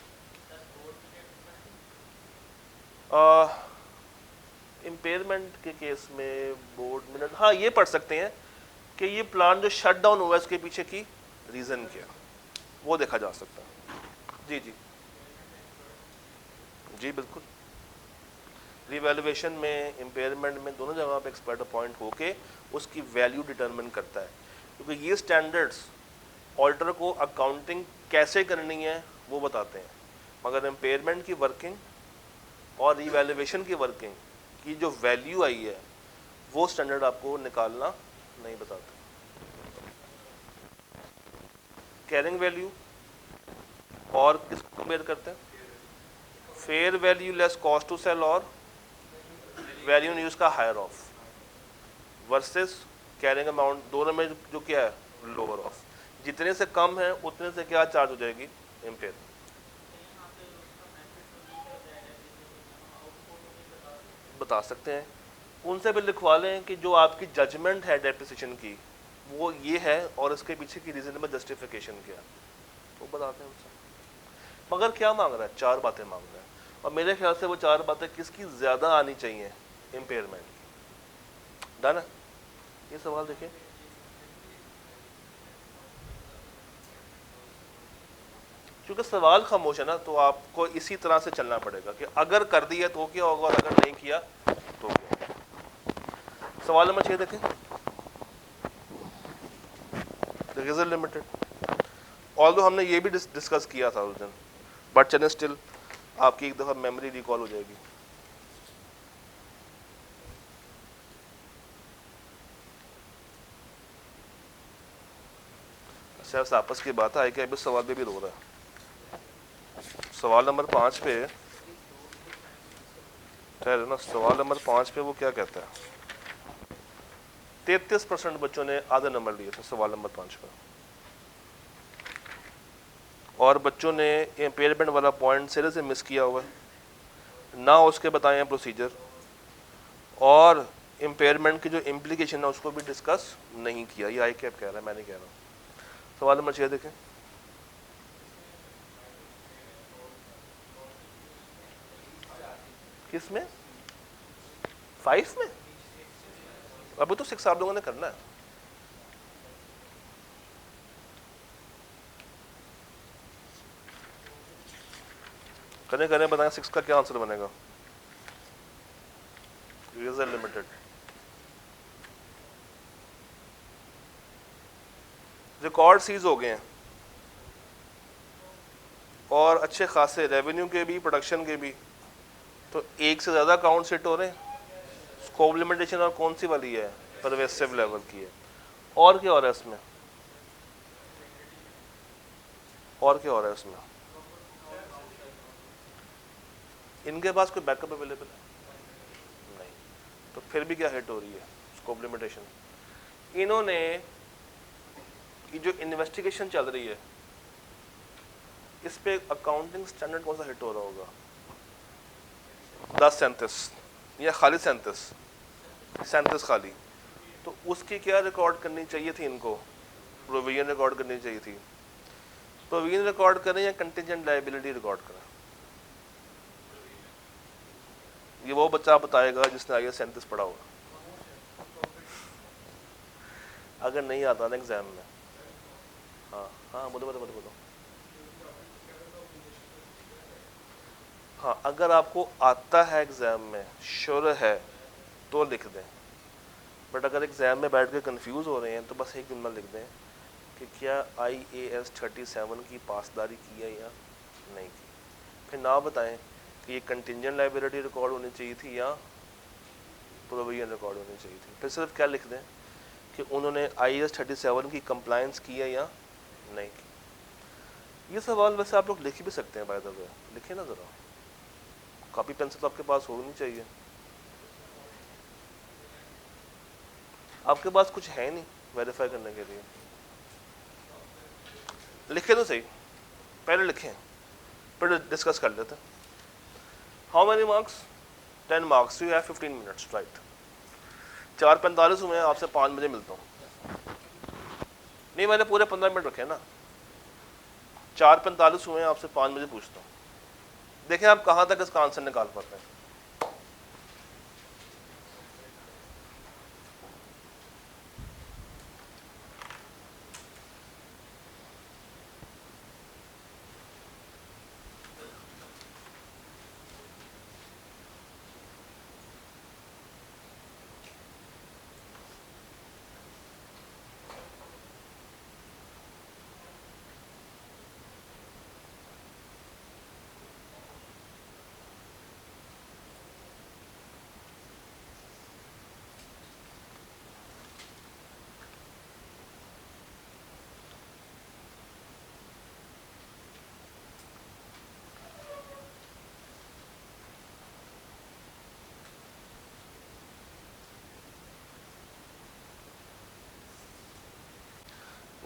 इम्पेयरमेंट के केस में बोर्ड मिनट, हाँ ये पढ़ सकते हैं कि ये प्लान जो शट डाउन हुआ है इसके पीछे की रीज़न क्या, वो देखा जा सकता है। जी जी जी बिल्कुल, रिवैल्यूएशन में इम्पेयरमेंट में दोनों जगह पे एक्सपर्ट अपॉइंट होके उसकी वैल्यू डिटरमिन करता है, क्योंकि ये स्टैंडर्ड्स ऑडिटर को अकाउंटिंग कैसे करनी है वो बताते हैं, मगर इम्पेयरमेंट की वर्किंग और रीवैल्यूएशन की वर्किंग की जो वैल्यू आई है वो स्टैंडर्ड आपको निकालना नहीं बताता। कैरिंग वैल्यू और किसको कंपेयर करते हैं? Fair value less cost to sell और वैल्यू यूज का higher of versus carrying amount, दोनों में जो क्या है लोअर ऑफ। जितने से कम है उतने से क्या चार्ज हो जाएगी इम्पेयर। बता सकते हैं, उनसे भी लिखवा लें कि जो आपकी जजमेंट है डेप्रिसिएशन की वो ये है और इसके पीछे की रीजनेबल जस्टिफिकेशन क्या है वो बताते हैं उनसे। मगर क्या मांग रहा है? 4 बातें मांग रहा है, और मेरे ख्याल से वो 4 बातें किसकी ज़्यादा आनी चाहिए? इम्पेयरमेंट की। डन है? ये सवाल देखिए, क्योंकि सवाल खामोश है ना, तो आपको इसी तरह से चलना पड़ेगा कि अगर कर दिया तो क्या होगा और अगर नहीं किया तो क्या। सवाल नंबर 6 देखें, रिजल्ट लिमिटेड। ऑल्दो हमने ये भी डिस्कस किया था उस दिन, बट चलें स्टिल आपकी एक दफ़ा मेमोरी रिकॉल हो जाएगी। शायद आपस की बात है कि अभी सवाल पे भी रो रहा है। सवाल नंबर 5 पे ठहरे ना, सवाल नंबर 5 पे वो क्या कहता है? 33% बच्चों ने आधे नंबर लिए थे सवाल नंबर 5 पर, और बच्चों ने इम्पेयरमेंट वाला पॉइंट सिरे से मिस किया हुआ है ना, उसके बताए प्रोसीजर, और इम्पेयरमेंट की जो इम्प्लीकेशन है उसको भी डिस्कस नहीं किया। ये आई कैप कह रहा है, मैं नहीं कह रहा। सवाल नंबर 6 देखें, किस में? 5 में? अभी तो 6 आप लोगों ने करना है। करें करें, बताएं 6 का क्या आंसर बनेगा? Result limited. रिकॉर्ड सीज हो गए हैं और अच्छे खासे रेवेन्यू के भी प्रोडक्शन के भी, तो एक से ज़्यादा अकाउंट सेट हो रहे हैं। स्कोप लिमिटेशन और कौन सी वाली है? परवेसिव लेवल की है। और क्या हो रहा है इसमें? और क्या हो रहा है इसमें? इनके पास कोई बैकअप अवेलेबल है नहीं, तो फिर भी क्या हिट हो रही है? Scope limitation. इन्होंने ये जो इन्वेस्टिगेशन चल रही है इस पे अकाउंटिंग स्टैंडर्ड कौन सा हिट हो रहा होगा? 1037 या खाली 37 खाली, तो उसकी क्या रिकॉर्ड करनी चाहिए थी इनको? प्रोविजन रिकॉर्ड करनी चाहिए थी। प्रोविजन रिकॉर्ड करें या कंटिजेंट लायबिलिटी रिकॉर्ड करें? ये वो बच्चा बताएगा जिसने आई 37 पढ़ा होगा, अगर नहीं आता ना एग्जाम में। हाँ हाँ, बोलो बोलो बोलो बोलो। हाँ, अगर आपको आता है एग्जाम में, श्योर है, तो लिख दें। बट अगर एग्जाम में बैठ के कंफ्यूज हो रहे हैं तो बस एक जुमला लिख दें कि क्या IAS 37 की पासदारी की है या नहीं की। फिर ना बताएं कि ये कंटिजेंट लायबिलिटी रिकॉर्ड होनी चाहिए थी या प्रोविजन रिकॉर्ड होनी चाहिए थी। फिर सिर्फ क्या लिख दें कि उन्होंने IAS 37 की कंप्लायंस की है या नहीं की। ये सवाल वैसे आप लोग लिख भी सकते हैं, बाय द वे लिखे ना ज़रा, कॉपी पेंसिल तो आपके पास होनी चाहिए। आपके पास कुछ है नहीं वेरीफाई करने के लिए, लिखे तो सही, पहले लिखें फिर डिस्कस कर लेते हैं। How many marks? 10 marks, you have 15 minutes, right. 4:45 हुए हैं, आपसे 5 बजे मिलता हूँ। नहीं, मैंने पूरे 15 मिनट रखे ना। 4:45 हुए हैं, आपसे 5 बजे पूछता हूँ। देखें आप कहाँ तक इसका आंसर निकाल पाते हैं।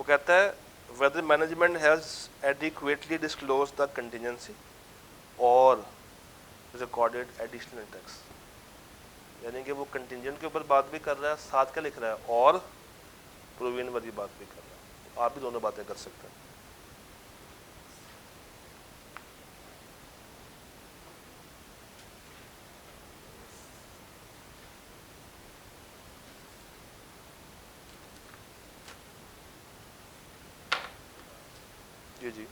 कहता है whether management has adequately disclosed the contingency or recorded additional tax, यानी कि वो कंटिजेंट के ऊपर बात भी कर रहा है, साथ क्या लिख रहा है, और प्रोविजन वाली बात भी कर रहा है। तो आप भी दोनों बातें कर सकते हैं। जी जी,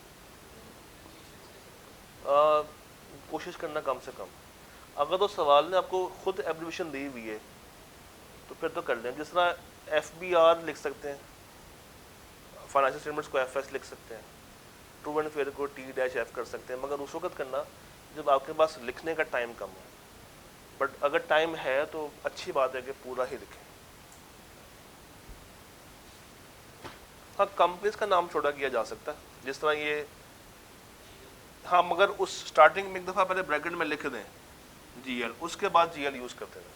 कोशिश करना कम से कम। अगर तो सवाल ने आपको खुद एब्रीविएशन दी हुई है तो फिर तो कर लें। जिस तरह FBR लिख सकते हैं, फाइनेंशियल स्टेटमेंट्स को FS लिख सकते हैं, ट्रू एंड फेयर को T-F कर सकते हैं, मगर उस वक्त करना जब आपके पास लिखने का टाइम कम हो। बट अगर टाइम है तो अच्छी बात है कि पूरा ही लिखें। हाँ, कंपनीज का नाम छोटा किया जा सकता है, जिस तरह ये, हाँ, मगर उस स्टार्टिंग में एक दफ़ा पहले ब्रैकेट में लिख दें GL, उसके बाद GL यूज़ करते हैं।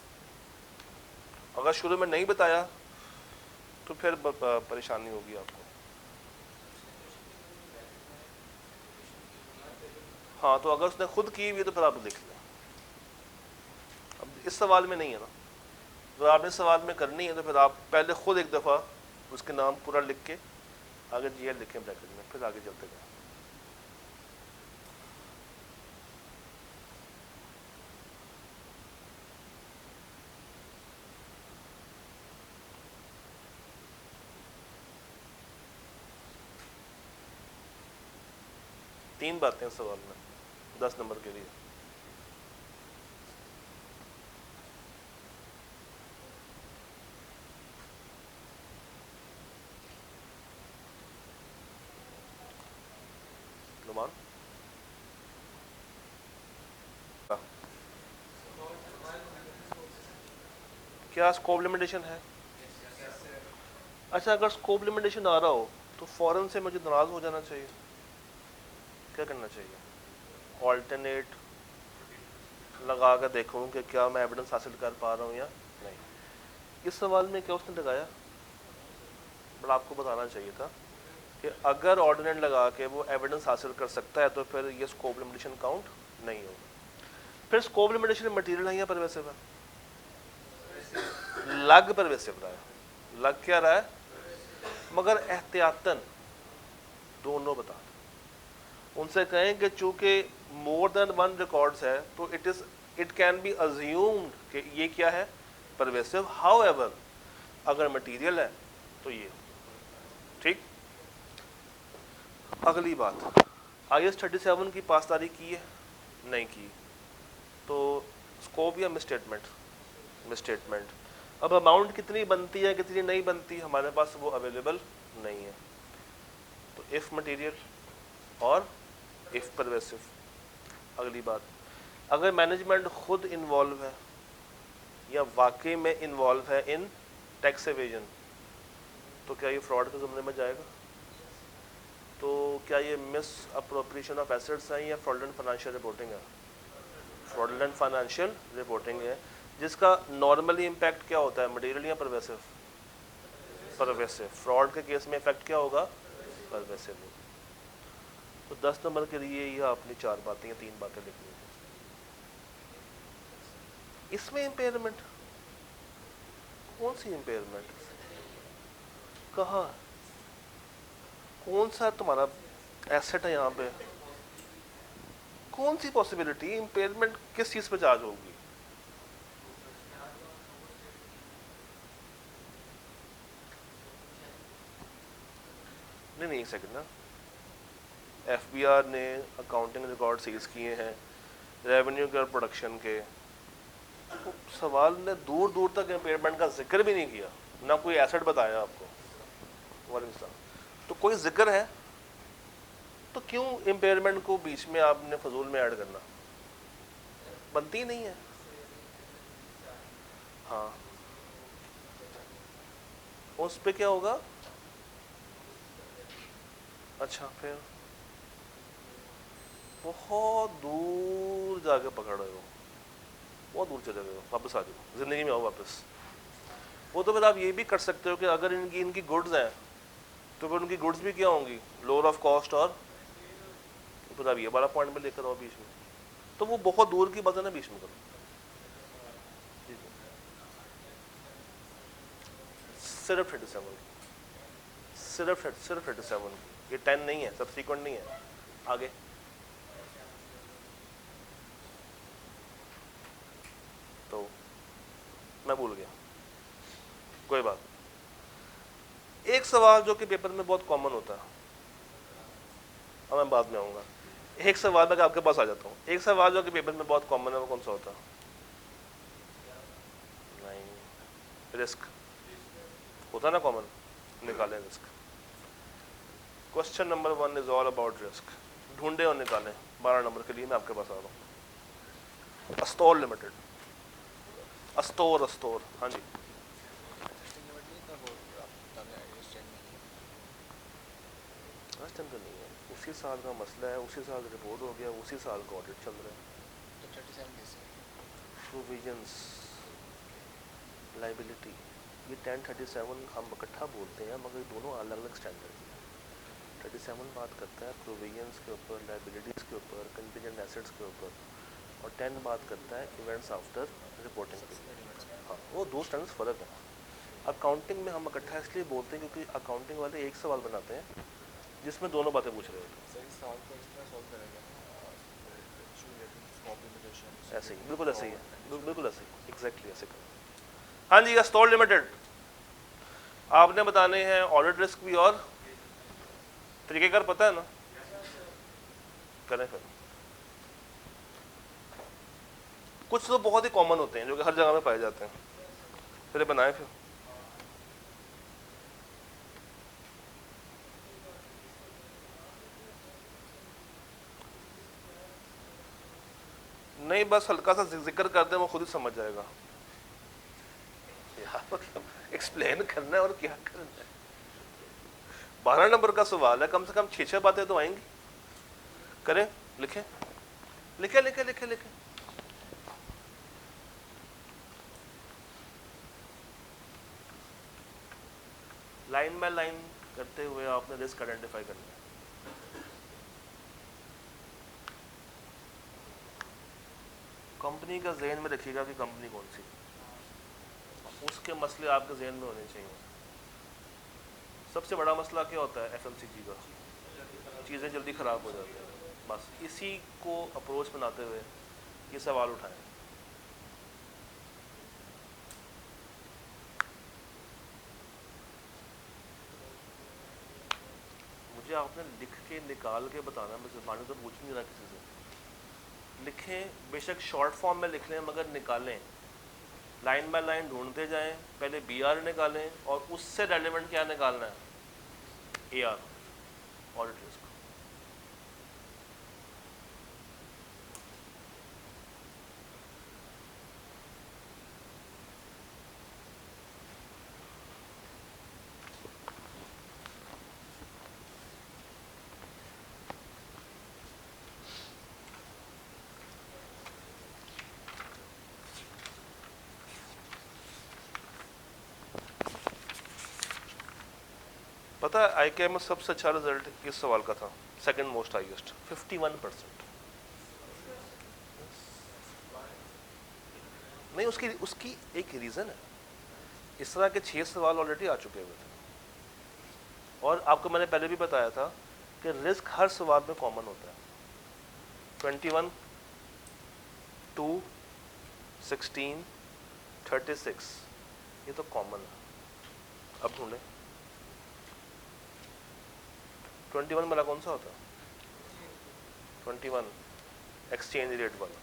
अगर शुरू में नहीं बताया तो फिर परेशानी होगी आपको। हाँ, तो अगर उसने खुद की हुई है तो फिर आप लिख लें। अब इस सवाल में नहीं है ना, अगर आपने सवाल में करनी है तो फिर आप पहले खुद एक दफ़ा उसके नाम पूरा लिख के आगे GL लिखें ब्रैकेट में, फिर आगे चलते जाएं। तीन बातें सवाल में 10 नंबर के लिए। नुमान, क्या स्कोप लिमिटेशन है? अच्छा, अगर स्कोप लिमिटेशन आ रहा हो तो फौरन से मुझे नाराज हो जाना चाहिए? क्या करना चाहिए? ऑल्टरनेट लगा कर देखूँ कि क्या मैं एविडेंस हासिल कर पा रहा हूँ या नहीं। इस सवाल में क्या उसने लगाया, बट आपको बताना चाहिए था कि अगर ऑर्डिनेट लगा के वो एविडेंस हासिल कर सकता है तो फिर ये स्कोप लिमिटेशन काउंट नहीं होगा। फिर स्कोप लिमिटेशन मटेरियल है या परवेसिव है? लग परवेसिव रहा है, लग क्या रहा है, मगर एहतियातन दोनों बता दें। उनसे कहें कि चूंकि मोर देन वन रिकॉर्ड्स है तो इट कैन बी अज्यूम्ड कि ये क्या है, परवेसिव। हाउएवर अगर मटेरियल है तो ये ठीक। अगली बात, IS 37 की पासदारी की है, नहीं की, तो स्कोप या मिसस्टेटमेंट? मिसस्टेटमेंट। अब अमाउंट कितनी बनती है कितनी नहीं बनती हमारे पास वो अवेलेबल नहीं है, तो इफ मटेरियल और इफ परवेसिव। अगली बात, अगर मैनेजमेंट खुद इन्वॉल्व है या वाकई में इन्वॉल्व है इन टैक्स एवेजन तो क्या ये फ्रॉड के ज़मरे में जाएगा? तो क्या ये मिस अप्रोप्रिएशन ऑफ एसेट्स है या फ्रॉडलेंट फाइनेंशियल रिपोर्टिंग है? फ्रॉडलेंट फाइनेंशियल रिपोर्टिंग है, जिसका नॉर्मली इम्पैक्ट क्या होता है, मटेरियल या परवेसिव? परवेसिव। फ्रॉड के केस में इफेक्ट क्या होगा, परवेसिव होगा। तो 10 नंबर के लिए यह आपने 4 बातें या 3 बातें लिखनी है। इसमें इम्पेयरमेंट, कौन सी इम्पेयरमेंट, कहाँ, कौन सा तुम्हारा एसेट है यहाँ पे, कौन सी पॉसिबिलिटी इम्पेयरमेंट किस चीज़ पे चार्ज होगी? नहीं, एक सेकंड ना, FBR ने अकाउंटिंग रिकॉर्ड सीज किए हैं, रेवेन्यू के और प्रोडक्शन के, तो सवाल ने दूर दूर तक इम्पेयरमेंट का जिक्र भी नहीं किया, ना कोई एसेट बताया आपको। वालेकुम। तो कोई जिक्र है तो क्यों इम्पेयरमेंट को बीच में आपने फजूल में ऐड करना, बनती नहीं है। हाँ, उस पे क्या होगा? अच्छा, फिर बहुत दूर जाके पकड़ रहे हो, बहुत दूर चले गए हो, वापस आ जाओ, ज़िंदगी में आओ वापस। वो तो फिर आप ये भी कर सकते हो कि अगर इनकी गुड्स हैं तो फिर उनकी गुड्स भी क्या होंगी, लोअर ऑफ कॉस्ट, और पूरा भी 12 पॉइंट में लेकर आओ बीच में, तो वो बहुत दूर की बात है ना, बीच में करो। सिर्फ 37, सिर्फ 37, ये 10 नहीं है, सब्सिक्वेंट नहीं है। आगे तो मैं भूल गया, कोई बात। एक सवाल जो कि पेपर में बहुत कॉमन होता है, और मैं बाद में आऊंगा, एक सवाल मैं आपके पास आ जाता हूँ। एक सवाल जो कि पेपर में बहुत कॉमन है, वो कौन सा होता है? नहीं, रिस्क होता ना कॉमन, निकालें risk. Question number 1 is all about risk, ढूंढे और निकालें। 12 नंबर के लिए मैं आपके पास आ रहा हूँ। अस्टोर लिमिटेड, अस्टोर, हाँ जी। तो नहीं है, उसी साल का मसला है, उसी साल रिपोर्ट हो गया, उसी साल का ऑडिट चल रहा है। प्रोविजंस, लाइबिलिटी, ये 1037 हम इकट्ठा बोलते हैं, मगर दोनों अलग अलग स्टैंडर्ड हैं। 37 बात करता है प्रोविजंस के ऊपर, लाइबिलिटीज़ के ऊपर, कंटिजेंट एसेट्स के ऊपर, और 10 बात करता है इवेंट्स आफ्टर रिपोर्टिंग पे। हाँ, वो दो स्टैंडर्ड्स फ़र्क है। अकाउंटिंग में हम इकट्ठा इसलिए बोलते हैं क्योंकि अकाउंटिंग वाले एक सवाल बनाते हैं जिसमें दोनों बातें पूछ रहे होते हैं। ऐसे ही, बिल्कुल ऐसे ही है, बिल्कुल ऐसे ही, एग्जैक्टली ऐसे करें। हाँ जी, अस्टोर लिमिटेड, आपने बताने हैं ऑडिट रिस्क भी और तरीकेकार पता है ना, करें फिर। कुछ तो बहुत ही कॉमन होते हैं जो कि हर जगह में पाए जाते हैं, फिर बनाए फिर। नहीं, बस हल्का सा जिक्र कर दें, वो खुद ही समझ जाएगा यार, मतलब एक्सप्लेन करना है और क्या करना है। 12 नंबर का सवाल है, कम से कम 6 बातें तो आएंगी। करें, लिखें लिखें लिखें लिखें लिखें। लाइन बाय लाइन करते हुए आपने रिस्क आइडेंटिफाई करना है। कंपनी का जहन में रखिएगा कि कंपनी कौन सी, उसके मसले आपके जहन में होने चाहिए। सबसे बड़ा मसला क्या होता है एफएमसीजी का, चीज़ें जल्दी ख़राब हो जाती हैं। बस इसी को अप्रोच बनाते हुए ये सवाल उठाएं। मुझे आपने लिख के निकाल के बताना, मैं ज़बानी तो पूछ नहीं रहा किसी से। लिखें, बेशक शॉर्ट फॉर्म में लिख लें, मगर निकालें, लाइन बाय लाइन ढूंढते जाएं। पहले बीआर निकालें और उससे रेलेवेंट क्या निकालना है, एआर, ऑडिट रिस्क। पता है आईके में सबसे अच्छा रिजल्ट किस सवाल का था, सेकंड मोस्ट हाईएस्ट, 51%। नहीं, उसकी उसकी एक रीज़न है, इस तरह के 6 सवाल ऑलरेडी आ चुके हुए थे, और आपको मैंने पहले भी बताया था कि रिस्क हर सवाल में कॉमन होता है। 21, 2, 16, 36, ये तो कॉमन है। अब ढूंढें 21 वाला कौन सा होता है? 21 एक्सचेंज रेट वाला।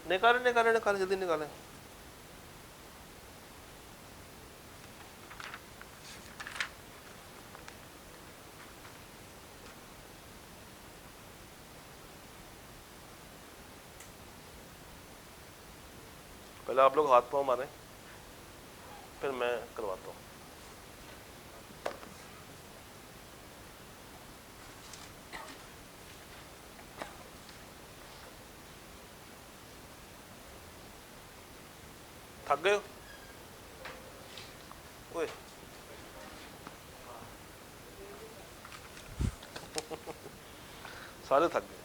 निकालें निकालें निकालें, जल्दी निकालें। पहले आप लोग हाथ पाँव मारें, फिर मैं करवाता हूँ। थक गए हो? ओए सारे थक गए।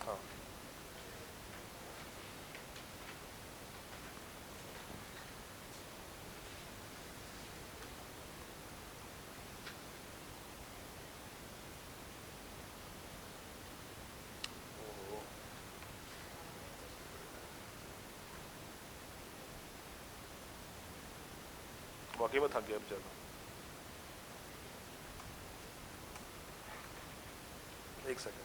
हाँ वाकई में थक गया बेचारा। एक सेकंड।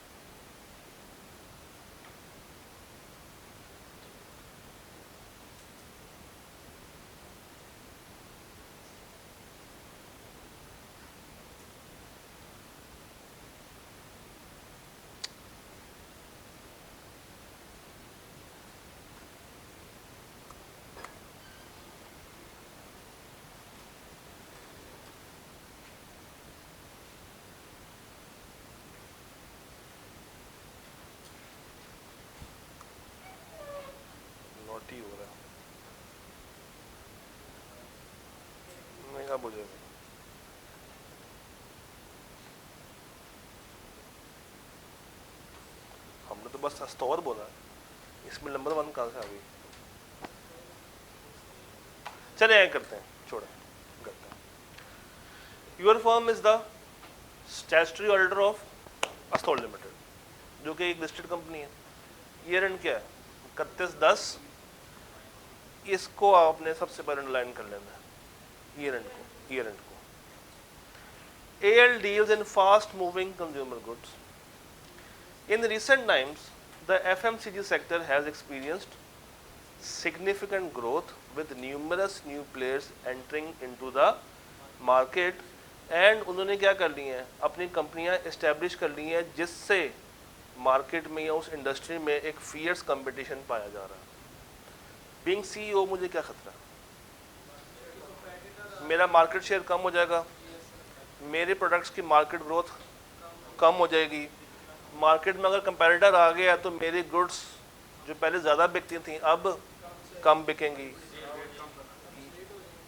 नोटी हो रहा है, नहीं कब हो जाएगा। हमने तो बस स्टोर बोला, इसमें नंबर 1 कहाँ से आ गई। चले आए करते हैं, छोड़े करते हैं। Your firm is the statutory auditor of Astol limited, जो कि एक लिस्टेड कंपनी है। ईयर एंड क्या है, 31/10। इसको आपने सबसे पहले अंडरलाइन कर लेना है, ईयर एंड को। ईयर एंड को AL deals in fast moving consumer goods. In recent times, the FMCG sector has experienced significant growth with numerous new players entering into the market, and उन्होंने क्या कर ली हैं, अपनी कंपनियां इस्टेब्लिश कर ली हैं, जिससे मार्केट में या उस इंडस्ट्री में एक फियर्स कंपटीशन पाया जा रहा है। बीइंग CEO मुझे क्या खतरा, मेरा मार्केट शेयर कम हो जाएगा, मेरे प्रोडक्ट्स की मार्केट ग्रोथ कम हो जाएगी। मार्केट में अगर कंपैरेटर आ गया तो मेरी गुड्स जो पहले ज़्यादा बिकती थी अब कम बिकेंगी,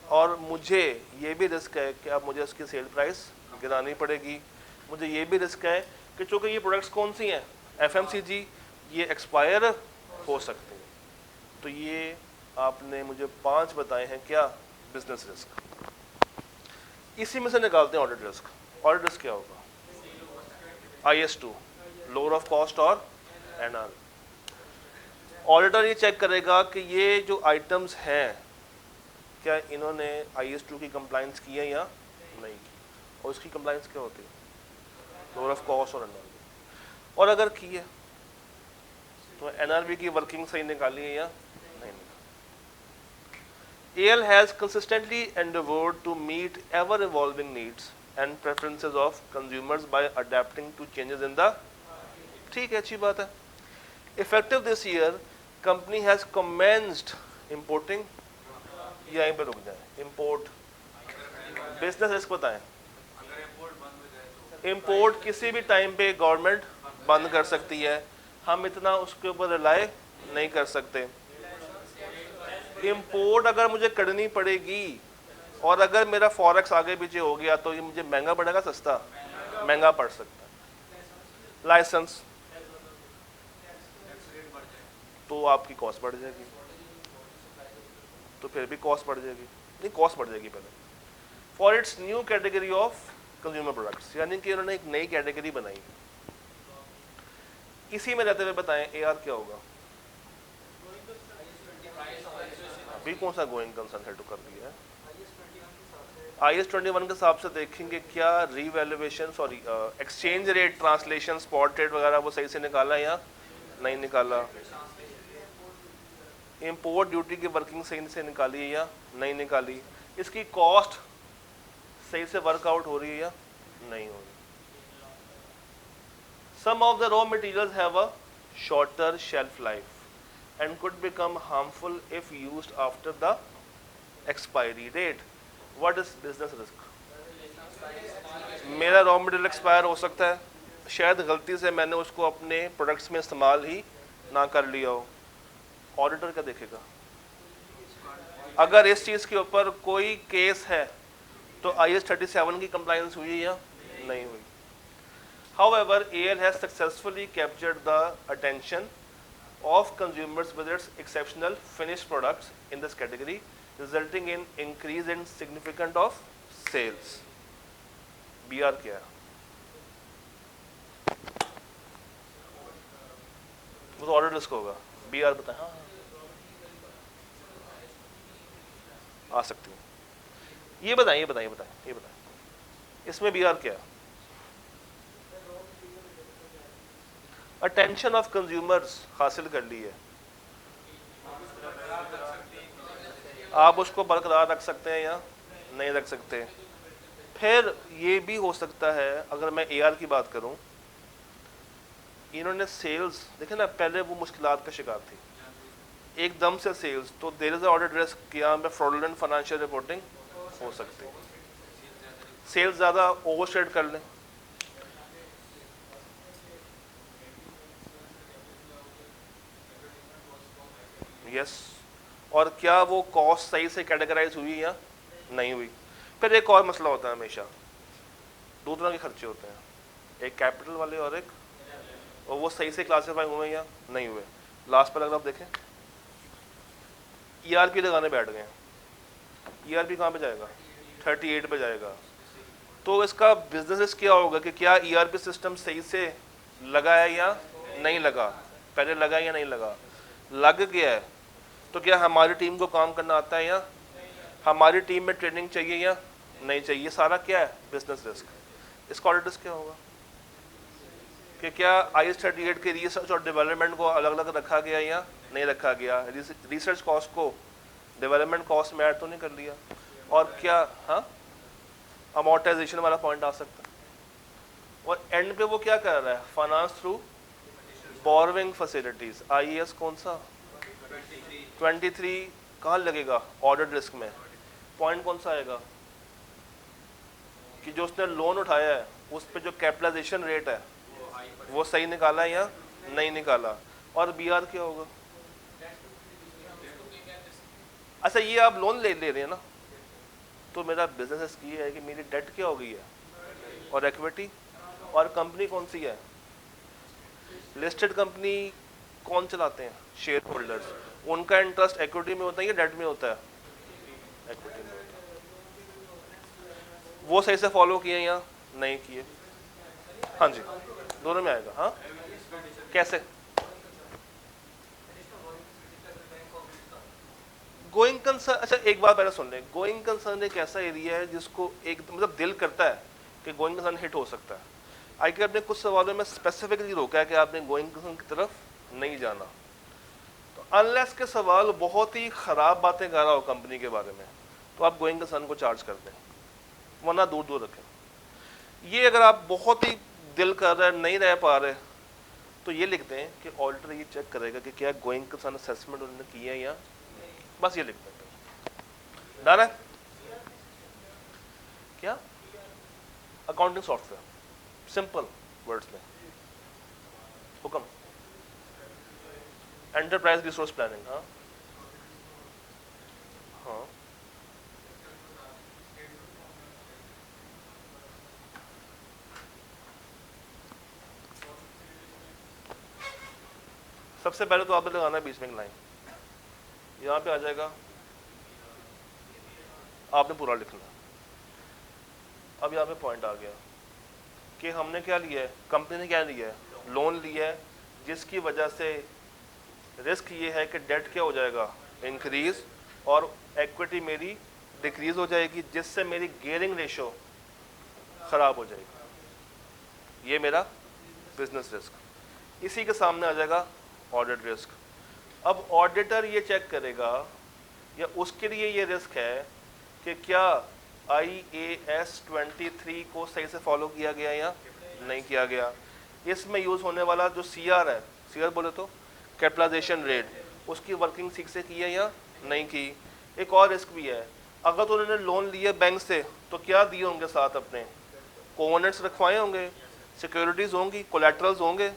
और मुझे ये भी रिस्क है कि अब मुझे उसकी सेल प्राइस गिरानी पड़ेगी। मुझे ये भी रिस्क है कि चूँकि ये प्रोडक्ट्स कौन सी हैं, FMCG, ये एक्सपायर हो सकते हैं। तो ये आपने मुझे 5 बताए हैं क्या बिजनेस रिस्क। इसी में से निकालते हैं ऑडिट रिस्क। ऑडिट रिस्क क्या होगा, IS2, लोअर ऑफ कॉस्ट और NR। ऑडिटर ये चेक करेगा कि ये जो आइटम्स हैं क्या इन्होंने IS2 की कंप्लाइंस की है या नहीं की, और इसकी कंप्लाइंस क्या होती है, लोअर ऑफ कॉस्ट और NRV। और अगर की है तो NRV की वर्किंग सही निकाली है या नहीं निकाली। AL has consistently endeavored to meet ever-evolving needs and preferences of consumers by adapting to changes in the, ठीक है, अच्छी बात है। Effective this year, company has commenced importing, यहीं पे रुक जाए, import, business रिस्क बताएं। import किसी भी टाइम पे गवर्नमेंट बंद कर सकती है, हम इतना उसके ऊपर रिलाय नहीं कर सकते। इंपोर्ट अगर मुझे करनी पड़ेगी और अगर मेरा फॉरेक्स आगे पीछे हो गया तो ये मुझे महंगा पड़ेगा, सस्ता, महंगा पड़ सकता है। लाइसेंस तो आपकी कॉस्ट बढ़ जाएगी, तो फिर भी कॉस्ट बढ़ जाएगी, नहीं कॉस्ट बढ़ जाएगी पहले। For its new category of consumer products, यानी कि उन्होंने एक नई कैटेगरी बनाई। इसी में रहते हुए बताएं AR क्या होगा। अभी कौन सा गोइंग कंसर्न है तो कर दिया है। IS21 के हिसाब से देखेंगे क्या revaluation, sorry exchange rate, translation, spot rate वगैरह वो सही से निकाला या नहीं निकाला। इंपोर्ट ड्यूटी की वर्किंग सही से निकाली है या नहीं निकाली। इसकी कॉस्ट सही से वर्कआउट हो रही है या नहीं हो रही। Some of the raw materials have a shorter shelf life and could become harmful if used after the expiry date. What is business risk? मेरा रॉ मटेरियल एक्सपायर हो सकता है, शायद गलती से मैंने उसको अपने प्रोडक्ट्स में इस्तेमाल ही ना कर लिया हो। ऑडिटर क्या देखेगा, अगर इस चीज़ के ऊपर कोई केस है तो IS 37 की कंप्लायंस हुई या नहीं हुई। However, AL has successfully captured the attention of consumers with its exceptional finished products in this category, resulting in increase in significant of sales. BR क्या है? वो तो ऑर्डर रिस्क होगा। BR बताएं। हाँ आ सकती है। ये बताएं, ये बताएं, ये बताएं, ये बताएं, इसमें BR क्या है? अटेंशन ऑफ कंज्यूमर्स हासिल कर ली है, आप उसको बरकरार रख सकते हैं या नहीं रख सकते। फिर ये भी हो सकता है, अगर मैं AR की बात करूं, इन्होंने सेल्स देखे ना, पहले वो मुश्किलात का शिकार थी, एकदम से सेल्स, तो देयर इज ऑर्डर रिस्क कि यहाँ पे फ्रॉडुलेंट फाइनेंशियल रिपोर्टिंग हो सकती है, सेल्स ज़्यादा ओवरस्टेट कर लें। यस, और क्या वो कॉस्ट सही से कैटेगराइज हुई या नहीं हुई। फिर एक और मसला होता है, हमेशा दो तरह के खर्चे होते हैं, एक कैपिटल वाले और एक, और वो सही से क्लासीफाई हुए या नहीं हुए। लास्ट पर अगर आप देखें, ERP लगाने बैठ गए, ERP कहाँ पे जाएगा? 38 पे जाएगा। तो इसका बिजनेस क्या होगा कि क्या ERP सिस्टम सही से लगा है या नहीं लगा, पहले लगा या नहीं लगा, लग गया है तो क्या हमारी टीम को काम करना आता है, या हमारी टीम में ट्रेनिंग चाहिए या नहीं चाहिए। सारा क्या है? Business risk. इसका ऑडिट रिस्क क्या होगा कि क्या IS 38 के रिसर्च और डेवलपमेंट को अलग अलग रखा गया या नहीं रखा गया, रिसर्च कॉस्ट को डेवलपमेंट कॉस्ट में ऐड तो नहीं कर लिया, और क्या हाँ अमोर्टाइजेशन वाला पॉइंट आ सकता है। और एंड पे वो क्या कर रहा है? Finance through borrowing facilities. IAS कौन सा? 23 कहाँ लगेगा ऑडिट रिस्क में? पॉइंट कौन सा आएगा कि जो उसने लोन उठाया है उस पे जो कैपिटलाइजेशन रेट है वो सही निकाला या नहीं निकाला। और BR क्या होगा? अच्छा, ये आप लोन ले रहे हैं ना, तो मेरा बिजनेस ये है कि मेरी डेट क्या हो गई है और इक्विटी, और कंपनी कौन सी है? लिस्टेड कंपनी कौन चलाते हैं? Share holders. उनका इंटरेस्ट इक्विटी में होता है या डेट में होता है? इक्विटी में होता है। वो सही से फॉलो किए या नहीं किए? हाँ जी, दोनों में आएगा। हाँ कैसे? गोइंग कंसर्न, अच्छा एक बात पहले सुन लें, गोइंग कंसर्न एक ऐसा एरिया है जिसको एक मतलब दिल करता है कि गोइंग कंसर्न हिट हो सकता है। आई के अपने कुछ सवालों में स्पेसिफिकली रोका है कि आपने गोइंग कंसर्न की तरफ नहीं जाना, तो अनलेस के सवाल बहुत ही ख़राब बातें कर रहा हो कंपनी के बारे में तो आप गोइंग कंसर्न को चार्ज कर दें, वरना दूर दूर रखें। ये अगर आप बहुत ही दिल कर रहे नहीं रह पा रहे तो ये लिख दें कि ऑडिटर ये चेक करेगा कि क्या गोइंग कंसर्न असेसमेंट उन्होंने किया है या बस ये लिख दें। डन है क्या? अकाउंटिंग सॉफ्टवेयर, सिंपल वर्ड्स में हुक्म, एंटरप्राइज रिसोर्स प्लानिंग। हाँ हाँ सबसे पहले तो आपने लगाना है बीच में एक लाइन, यहाँ पे आ जाएगा, आपने पूरा लिखना। अब यहाँ पे पॉइंट आ गया कि हमने क्या लिया है, कंपनी ने क्या लिया है? लोन लिया है, जिसकी वजह से रिस्क ये है कि डेट क्या हो जाएगा? इंक्रीज, और इक्विटी मेरी डिक्रीज हो जाएगी, जिससे मेरी गियरिंग रेशो ख़राब हो जाएगी। ये मेरा बिजनेस रिस्क। इसी के सामने आ जाएगा ऑडिट रिस्क। अब ऑडिटर ये चेक करेगा, या उसके लिए ये रिस्क है कि क्या IAS 23 को सही से फॉलो किया गया या नहीं किया गया। इसमें यूज़ होने वाला जो CR है, CR बोले तो कैपिटलाइजेशन रेट, उसकी वर्किंग ठीक से की है या नहीं की। एक और रिस्क भी है, अगर तो उन्होंने लोन लिए बैंक से तो क्या दिए होंगे साथ, अपने कोवेनेंट्स रखवाए होंगे, सिक्योरिटीज़ होंगी, कोलैटरल्स होंगे,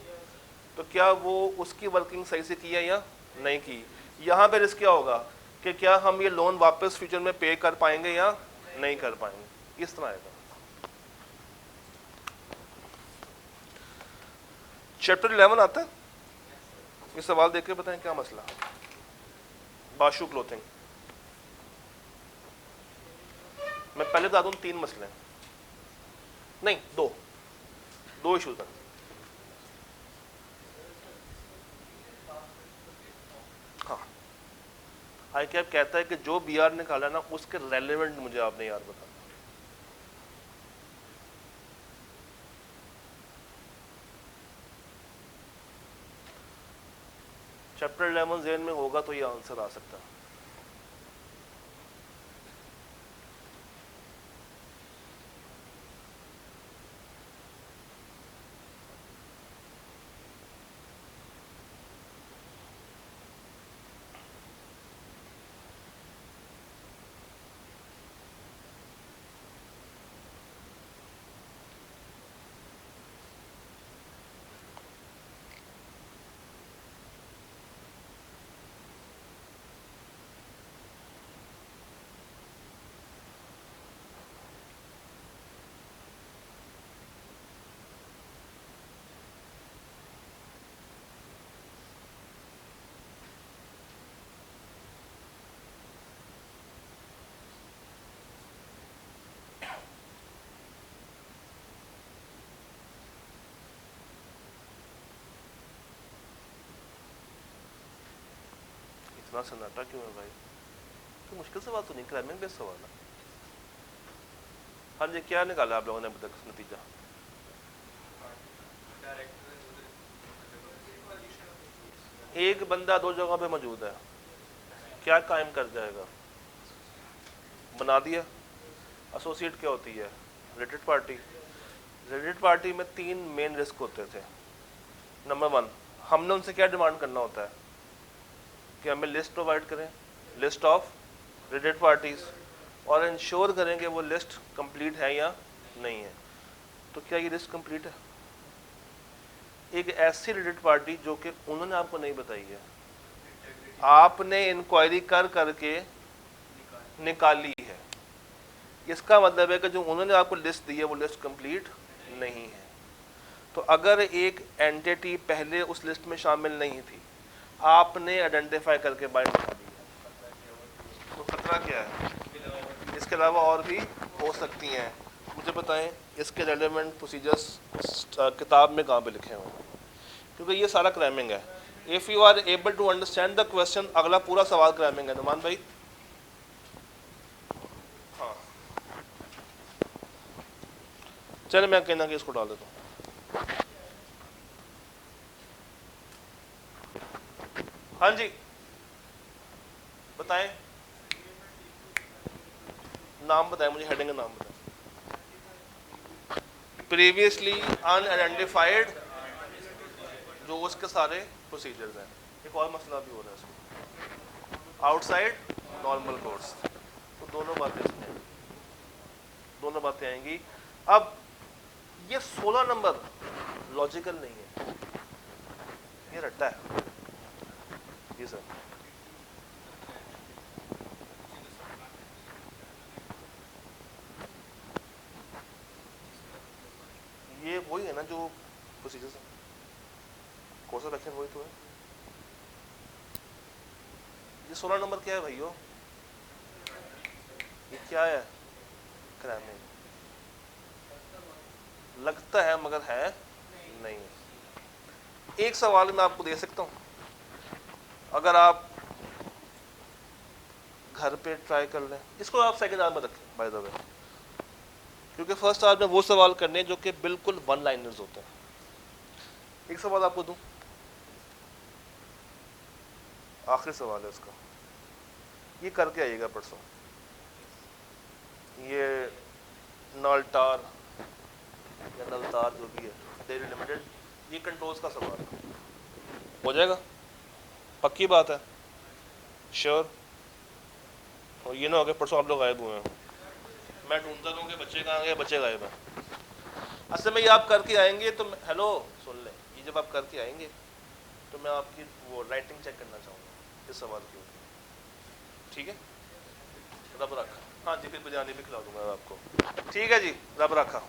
तो क्या वो उसकी वर्किंग सही से की है या नहीं की। यहाँ पे रिस्क क्या होगा कि क्या हम ये लोन वापस फ्यूचर में पे कर पाएंगे या नहीं कर पाएंगे, इस तरह आएगा। चैप्टर 11 आता है, ये सवाल देख के बताएं क्या मसला। बाशु क्लोथिंग, मैं पहले बता दूं 3 मसले हैं, नहीं दो इश्यूज हैं। हाँ, आई कैप कहता है कि जो बीआर निकाला ना उसके रेलेवेंट मुझे आपने यार बताना। चैप्टर 11 ज़हन में होगा तो ये आंसर आ सकता है। इतना सन्नाटा क्यों है भाई? तो मुश्किल सवाल तो नहीं, क्राइमिंग बेस्ड सवाल है। हाँ जी, क्या निकाला आप लोगों ने अभी तक नतीजा? एक बंदा 2 जगह पे मौजूद है, क्या कायम कर जाएगा? बना दिया। एसोसिएट क्या होती है? Related party. रिलेटेड पार्टी में 3 मेन रिस्क होते थे। नंबर 1, हमने उनसे क्या डिमांड करना होता है कि हमें लिस्ट प्रोवाइड करें, लिस्ट ऑफ रिलेटेड पार्टीज, और इंश्योर करें कि वो लिस्ट कंप्लीट है या नहीं है। तो क्या ये लिस्ट कंप्लीट है? एक ऐसी रिलेटेड पार्टी जो कि उन्होंने आपको नहीं बताई है, आपने इंक्वायरी कर करके निकाली है, इसका मतलब है कि जो उन्होंने आपको लिस्ट दी है वो लिस्ट कंप्लीट नहीं है। तो अगर एक एंटिटी पहले उस लिस्ट में शामिल नहीं थी, आपने आइडेंटिफाई करके बाइंड करा दी है, तो खतरा क्या है? इसके अलावा और भी हो सकती हैं। मुझे बताएं इसके रेलेवेंट प्रोसीजर्स किताब में कहाँ पे लिखे हुए हैं, क्योंकि ये सारा क्राइमिंग है। If you are able to understand the question, अगला पूरा सवाल क्राइमिंग है। नुमान भाई, हाँ चले, मैं कहना कि इसको डाल देता हूँ। हाँ जी बताएं, नाम बताएं मुझे, हेडिंग का नाम बताएं। प्रीवियसली अनआइडेंटिफाइड, जो उसके सारे प्रोसीजर्स हैं। एक और मसला भी हो रहा है इसमें, आउटसाइड नॉर्मल कोर्स। तो दोनों बातें आएंगी। अब ये 16 नंबर लॉजिकल नहीं है, ये रट्टा है। जी सर, ये वही है ना जो प्रोसीजर्स है, कोर्स रखे वही तो है। ये 16 नंबर क्या है भाइयों? ये क्या है? क्राइमिंग लगता है मगर है नहीं। एक सवाल मैं आपको दे सकता हूं, अगर आप घर पे ट्राई कर लें, इसको आप सेकंड आवर में रखें बाय द वे, क्योंकि फर्स्ट आवर में वो सवाल करने जो कि बिल्कुल 1 लाइनर्स होते हैं। एक सवाल आपको दूं, आखिरी सवाल है उसका, ये करके आइएगा परसों। ये नलटार या नलतार जो भी है, डेयरी लिमिटेड, ये कंट्रोल्स का सवाल हो जाएगा, पक्की बात है, श्योर। और ये ना हो गया परसों आप लोग गायब हुए हैं, मैं ढूंढता रहूँ कि बच्चे कहाँ गए, बच्चे गायब हैं। असल में ये आप करके आएंगे तो हेलो सुन लें, ये जब आप करके आएंगे तो मैं आपकी वो राइटिंग चेक करना चाहूँगा इस सवाल के ऊपर। ठीक है, रब रखा। हाँ जी, फिर बिरयानी भी खिला दूंगा आपको। ठीक है जी, रब रखा।